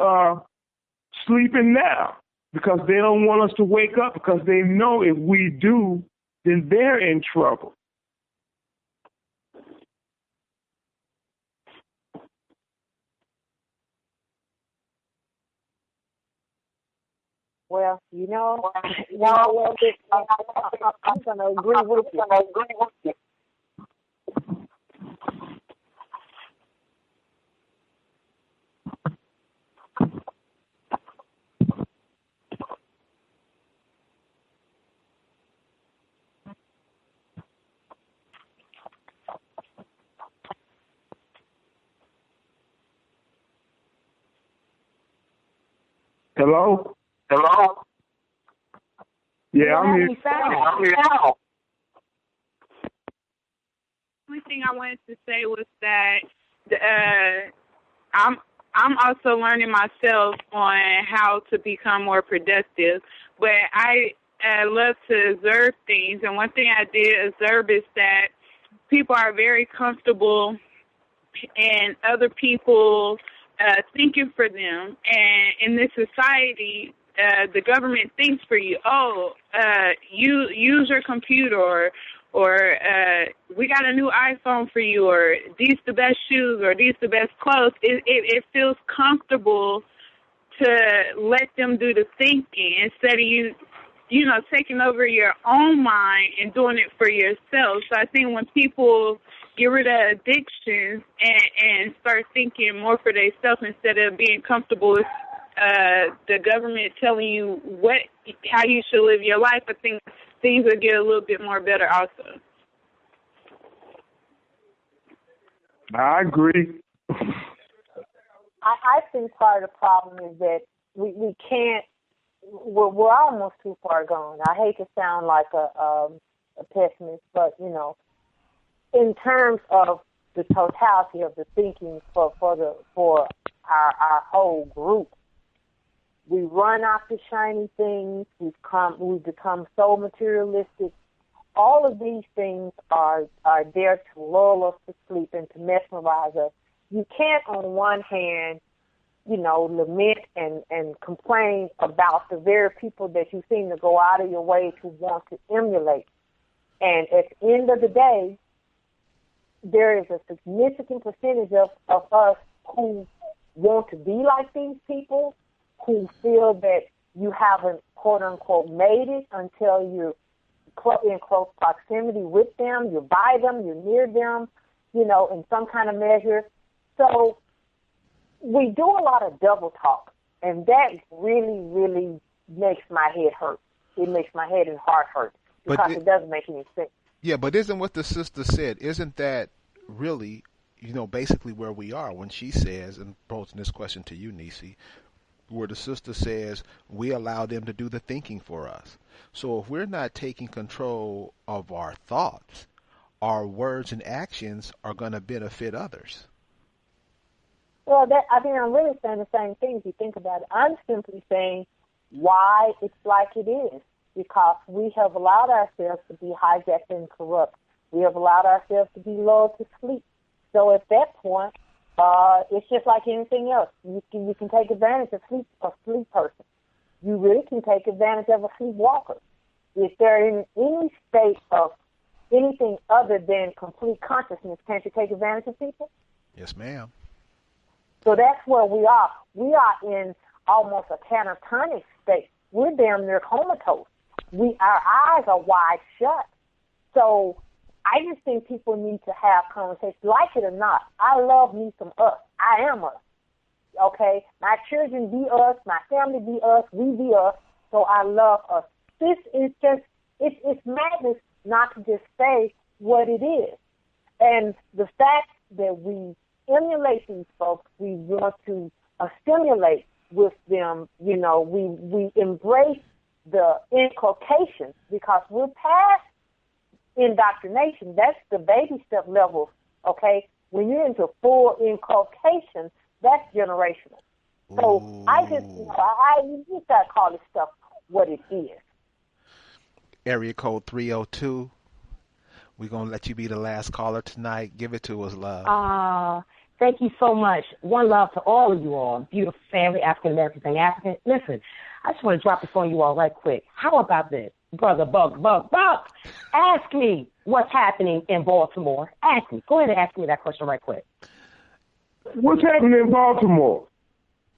sleeping now, because they don't want us to wake up, because they know if we do, then they're in trouble. Well, you know, I'm going to agree with you. Hello? Yeah, I'm here. The only thing I wanted to say was that I'm also learning myself on how to become more productive. But I love to observe things, and one thing I did observe is that people are very comfortable in other people thinking for them. And in this society, the government thinks for you. Oh, you use your computer, or we got a new iPhone for you, or these the best shoes, or these the best clothes. It feels comfortable to let them do the thinking instead of you know, taking over your own mind and doing it for yourself. So I think when people get rid of addictions and start thinking more for themselves instead of being comfortable with the government telling you how you should live your life, I think things will get a little bit more better also. I agree. I think part of the problem is that we can't. We're almost too far gone. I hate to sound like a pessimist, but you know, in terms of the totality of the thinking for our whole group, we run after shiny things. We've become so materialistic. All of these things are there to lull us to sleep and to mesmerize us. You can't, on one hand, you know, lament and complain about the very people that you seem to go out of your way to want to emulate. And at the end of the day, there is a significant percentage of us who want to be like these people, who feel that you haven't, quote unquote, made it until you're in close proximity with them, you're by them, you're near them, you know, in some kind of measure. So we do a lot of double talk, and that really, really makes my head hurt. It makes my head and heart hurt because it doesn't make any sense. Yeah, but isn't what the sister said, isn't that really, you know, basically where we are when she says, and posing this question to you, Nisi, where the sister says we allow them to do the thinking for us. So if we're not taking control of our thoughts, our words and actions are going to benefit others. Well, I'm really saying the same thing if you think about it. I'm simply saying why it's like it is, because we have allowed ourselves to be hijacked and corrupt. We have allowed ourselves to be lulled to sleep. So at that point, it's just like anything else. You can take advantage of a sleep person. You really can take advantage of a sleepwalker. If they're in any state of anything other than complete consciousness, can't you take advantage of people? Yes, ma'am. So that's where we are. We are in almost a catatonic state. We're damn near comatose. Our eyes are wide shut. So I just think people need to have conversations, like it or not. I love me some us. I am us. Okay? My children be us. My family be us. We be us. So I love us. This is just, it's madness not to just say what it is. And the fact that we emulate these folks, we want to stimulate with them, you know, we embrace the inculcation because we're past indoctrination. That's the baby step level, okay? When you're into full inculcation, that's generational. So Ooh. I just, you just got to call this stuff what it is. Area code 302. We're going to let you be the last caller tonight. Give it to us, love. Thank you so much. One love to all of you all, beautiful family, African Americans and African. Listen, I just want to drop this on you all right quick. How about this? Brother Buck, ask me what's happening in Baltimore. Ask me. Go ahead and ask me that question right quick. What's happening in Baltimore?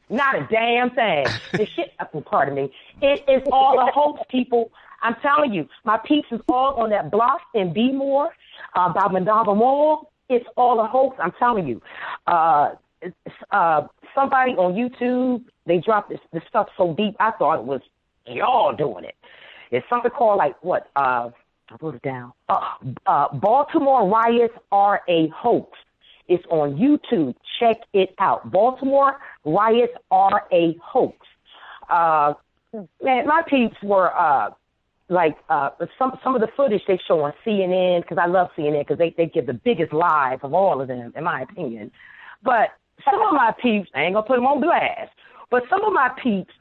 Not a damn thing. The shit, pardon me. It is all a hoax, people. I'm telling you, my peeps is all on that block in B-More by Mandava Mall. It's all a hoax, I'm telling you. Somebody on YouTube, they dropped this stuff so deep, I thought it was y'all doing it. It's something called, I wrote it down. Baltimore riots are a hoax. It's on YouTube. Check it out. Baltimore riots are a hoax. Man, my peeps were... some of the footage they show on CNN, because I love CNN, because they give the biggest lies of all of them, in my opinion. But some of my peeps, I ain't going to put them on blast, but some of my peeps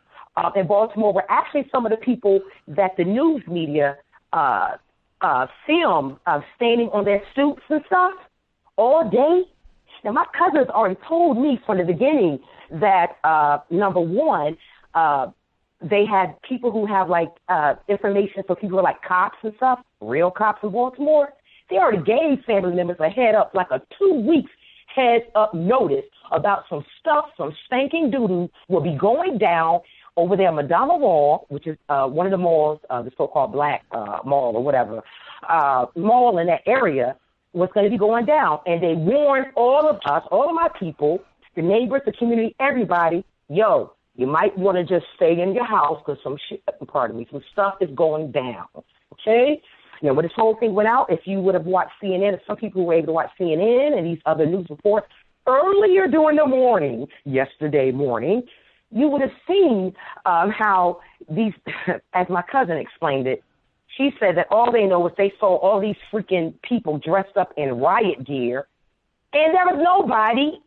in Baltimore were actually some of the people that the news media filmed standing on their stoops and stuff all day. Now, my cousins already told me from the beginning that, number one, they had people who have, like, information for people who are, like, cops and stuff, real cops in Baltimore. They already gave family members a head up, like a 2 weeks heads up notice about some stuff, some stinking doo-doo will be going down over there, Madonna Mall, which is one of the malls, the so-called Black Mall or whatever, mall in that area was going to be going down. And they warned all of us, all of my people, the neighbors, the community, everybody, yo, you might want to just stay in your house because some shit, some stuff is going down, okay? Now, when this whole thing went out, if you would have watched CNN, some people were able to watch CNN and these other news reports earlier during the morning, yesterday morning, you would have seen how these, as my cousin explained it, she said that all they know was they saw all these freaking people dressed up in riot gear, and there was nobody,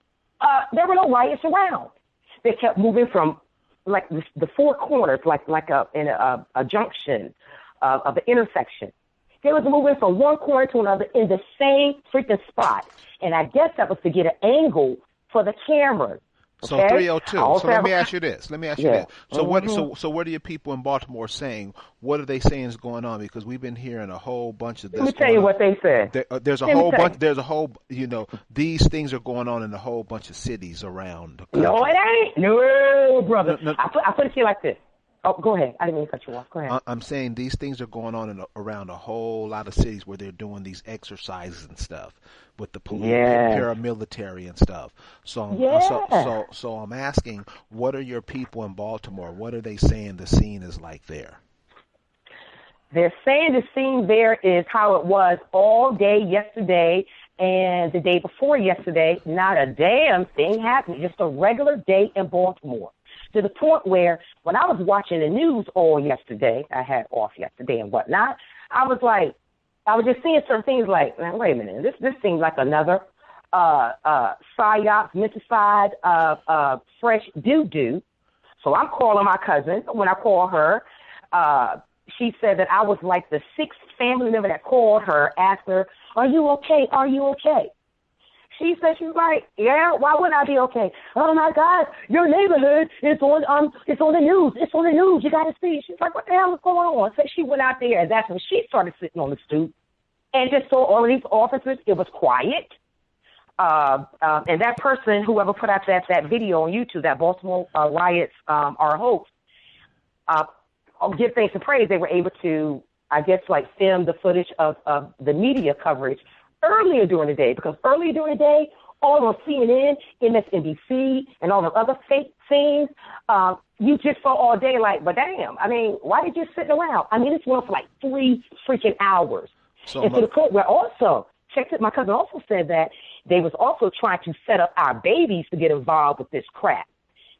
there were no riots around. They kept moving from, like, the four corners, like in a junction of an intersection. They was moving from one corner to another in the same freaking spot. And I guess that was to get an angle for the cameras. So okay? 302. So let me ask you this. So what are your people in Baltimore saying? What are they saying is going on? Because we've been hearing a whole bunch of this. Let me tell you what they said. There's a whole bunch. There's a whole. These things are going on in a whole bunch of cities around the country. No, it ain't. No, brother. No. I put it to you like this. Oh, go ahead. I didn't mean to cut you off. Go ahead. I'm saying these things are going on around a whole lot of cities where they're doing these exercises and stuff with the police, paramilitary and stuff. So I'm asking, what are your people in Baltimore? What are they saying the scene is like there? They're saying the scene there is how it was all day yesterday and the day before yesterday. Not a damn thing happened. Just a regular day in Baltimore. To the point where when I was watching the news all yesterday, I had off yesterday and whatnot, I was just seeing certain things like, man, wait a minute, this seems like another psyops, menticide, fresh doo-doo. So I'm calling my cousin. When I call her, she said that I was like the sixth family member that called her, asked her, are you okay? Are you okay? She said, she's like, yeah, why wouldn't I be okay? Oh, my God, your neighborhood is on the news. It's on the news. You got to see. She's like, what the hell is going on? So she went out there, and that's when she started sitting on the stoop and just saw all of these officers. It was quiet. And that person, whoever put out that video on YouTube, that Baltimore riots are a hoax, I'll give thanks and praise. They were able to, I guess, like film the footage of the media coverage earlier during the day, because earlier during the day, all on CNN, MSNBC, and all the other fake things, you just saw all day like, but damn, I mean, why did you sit around? I mean, this went on for like 3 freaking hours. And to the point where also, check it, my cousin also said that they was also trying to set up our babies to get involved with this crap.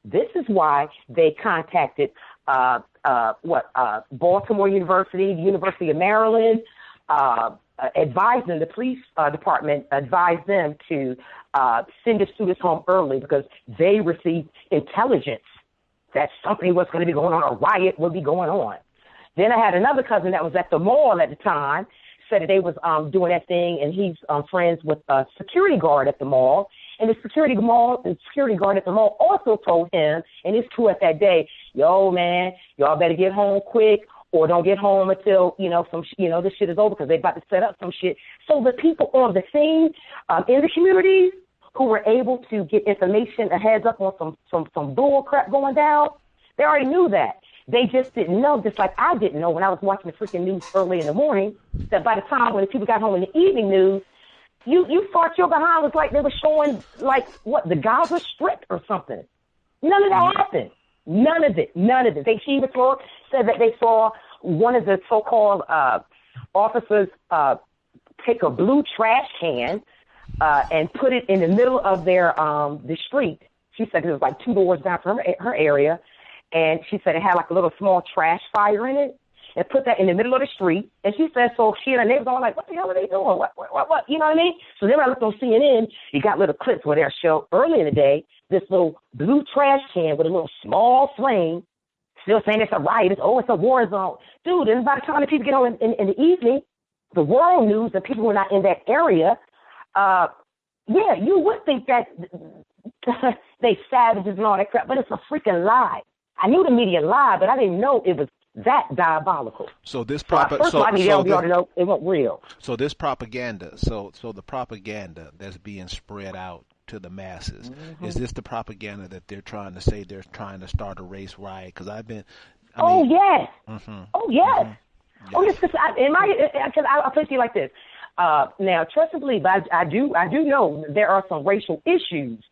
This is why they contacted Baltimore University, the University of Maryland, advised them, the police department advised them to send the students home early because they received intelligence that something was going to be going on, a riot would be going on. Then I had another cousin that was at the mall at the time, said that they was doing that thing, and he's friends with a security guard at the mall. And the security guard at the mall also told him and his crew at that day, yo, man, y'all better get home quick, or don't get home until, this shit is over because they're about to set up some shit. So the people on the scene in the communities who were able to get information, a heads up on some bull crap going down, they already knew that. They just didn't know, just like I didn't know when I was watching the freaking news early in the morning, that by the time when the people got home in the evening news, you thought your behind was like they were showing, like, what, the Gaza Strip or something. None of that happened. None of it. She even said that they saw one of the so-called officers take a blue trash can and put it in the middle of the street. She said it was like 2 doors down from her area, and she said it had like a little small trash fire in it, and put that in the middle of the street. And she said, so she and her neighbors all like, what the hell are they doing? What? You know what I mean? So then when I looked on CNN, you got little clips where they'll show early in the day this little blue trash can with a little small flame still saying it's a riot. It's a war zone. Dude, and by the time the people get home in the evening, the world news, the people who are not in that area, you would think that they savages and all that crap, but it's a freaking lie. I knew the media lied, but I didn't know it was that diabolical. So this they already know it wasn't real. So this propaganda, so the propaganda that's being spread out to the masses, is this the propaganda that they're trying to say they're trying to start a race riot? Because yes. Oh yes. Oh yes. Because I'll put it to you like this. Now, trust and believe, I do know there are some racial issues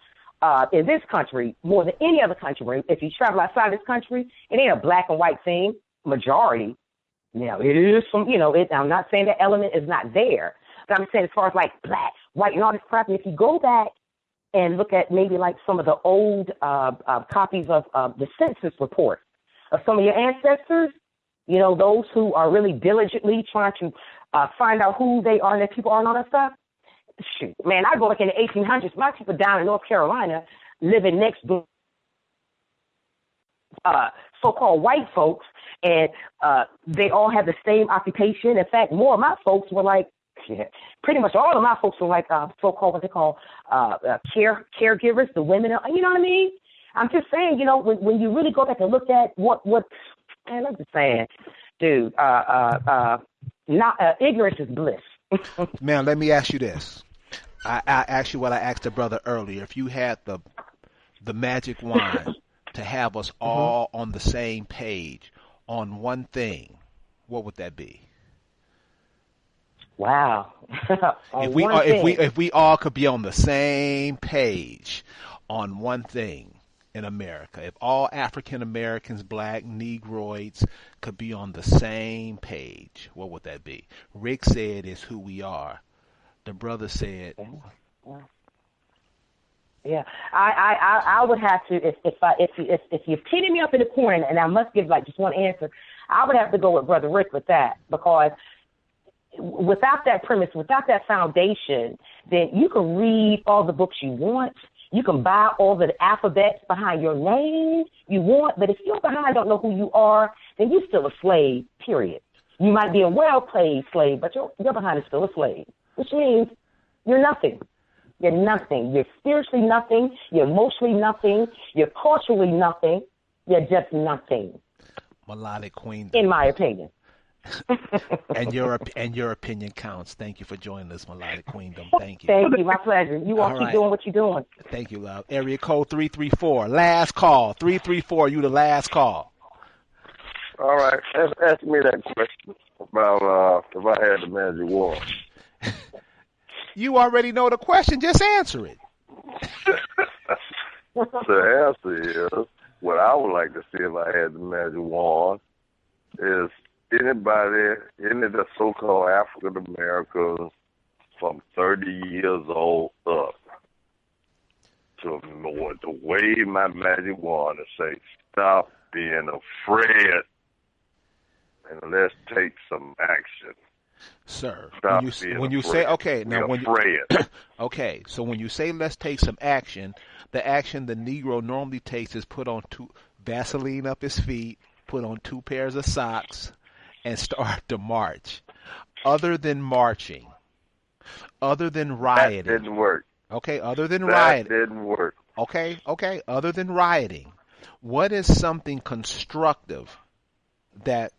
in this country more than any other country. If you travel outside this country, it ain't a black and white thing. Majority. Now, it is some, I'm not saying that element is not there, but I'm saying as far as like black, white, and all this crap, and if you go back and look at maybe like some of the old copies of the census report of some of your ancestors, those who are really diligently trying to find out who they are and their people are and all that stuff. Shoot, man, I go back in the 1800s. My people down in North Carolina living next door, so-called white folks, and they all have the same occupation. In fact, more of my folks were like, pretty much all of my folks were like so-called what they call caregivers, the women. You know what I mean? I'm just saying, when you really go back and look at what man, I'm just saying, dude, ignorance is bliss. Man, let me ask you this. I asked you what I asked the brother earlier. If you had the magic wand to have us all on the same page on one thing, what would that be? Wow. if we all could be on the same page on one thing in America, if all African Americans, black, Negroids could be on the same page, what would that be? Rick said it's who we are. The brother said, yeah, I would have to if you're pinning me up in the corner, and I must give like just one answer, I would have to go with Brother Rick with that, because without that premise, without that foundation, then you can read all the books you want. You can buy all the alphabets behind your name you want, but if you're behind, don't know who you are, then you're still a slave, period. You might be a well-paid slave, but your behind is still a slave, which means you're nothing. You're nothing. You're spiritually nothing. You're emotionally nothing. You're culturally nothing. You're just nothing. Melodic Queen. In my opinion. and your opinion counts. Thank you for joining us, Melodic Queendom. Thank you. Thank you. My pleasure. You all keep doing what you're doing. Thank you, love. Area code 334. Last call. 334. You the last call. All right. Ask me that question about if I had the magic wand. You already know the question. Just answer it. The answer is, what I would like to see if I had the magic wand is any of the so-called African Americans from 30 years old up to wave my magic wand and say, stop being afraid and let's take some action. Sir, Stop when you say okay, now when afraid. Okay, so when you say let's take some action, the action the Negro normally takes is put on Vaseline up his feet, put on 2 pairs of socks, and start to march. Other than marching, other than rioting, that didn't work. Okay, other than that rioting, didn't work. Okay, other than rioting, what is something constructive that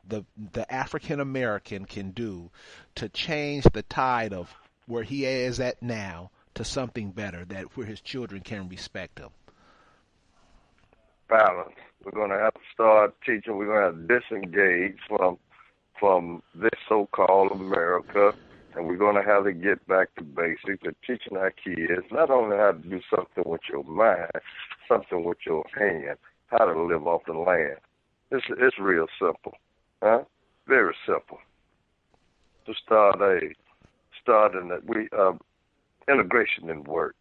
the African American can do to change the tide of where he is at now to something better, that where his children can respect him? Balance. We're going to have to start teaching. We're going to have to disengage from this so-called America, and we're going to have to get back to basics and teaching our kids not only how to do something with your mind, something with your hand, how to live off the land. It's real simple. Huh? Very simple. To start in that integration didn't work.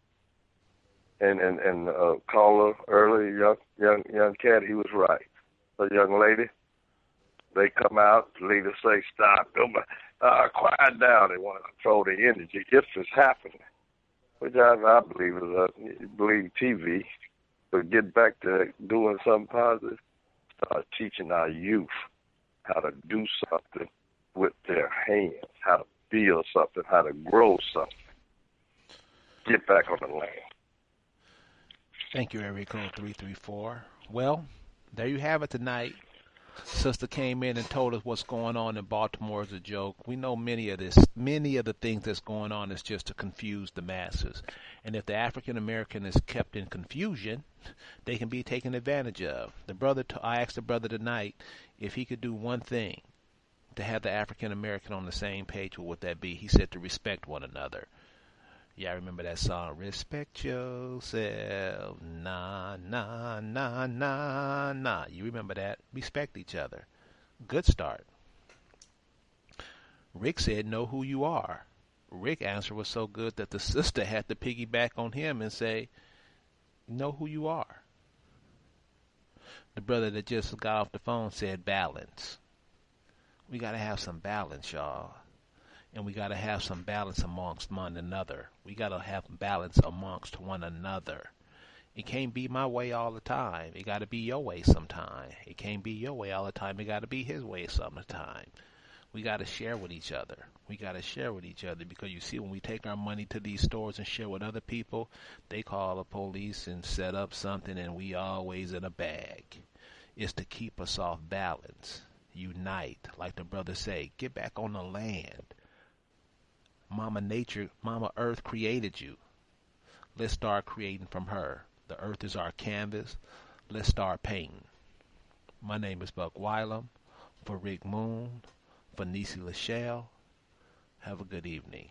And caller earlier, young cat, he was right. A young lady, they come out, the leader say, stop, quiet down. They want to control the energy. If it's happening, which I believe is believe TV, but get back to doing something positive. start teaching our youth how to do something with their hands, how to build something, how to grow something. Get back on the land. Thank you, area code 334. Well, there you have it tonight. Sister came in and told us what's going on in Baltimore is a joke. We know many of the things that's going on is just to confuse the masses. And if the African American is kept in confusion, they can be taken advantage of. I asked the brother tonight if he could do one thing to have the African American on the same page. What would that be? He said to respect one another. Yeah, I remember that song, Respect Yourself, nah, nah, nah, nah, nah. You remember that? Respect each other. Good start. Rick said, know who you are. Rick's answer was so good that the sister had to piggyback on him and say, know who you are. The brother that just got off the phone said balance. We got to have some balance, y'all. And we got to have some balance amongst one another. We got to have balance amongst one another. It can't be my way all the time. It got to be your way sometime. It can't be your way all the time. It got to be his way sometime. We got to share with each other. We got to share with each other because you see, when we take our money to these stores and share with other people, they call the police and set up something, and we always in a bag. It's to keep us off balance. Unite, like the brother say. Get back on the land. Mama Nature, Mama Earth created you. Let's start creating from her. The earth is our canvas. Let's start painting. My name is Buck Wylam. For Rick Moon, for Niecy Lachelle, have a good evening.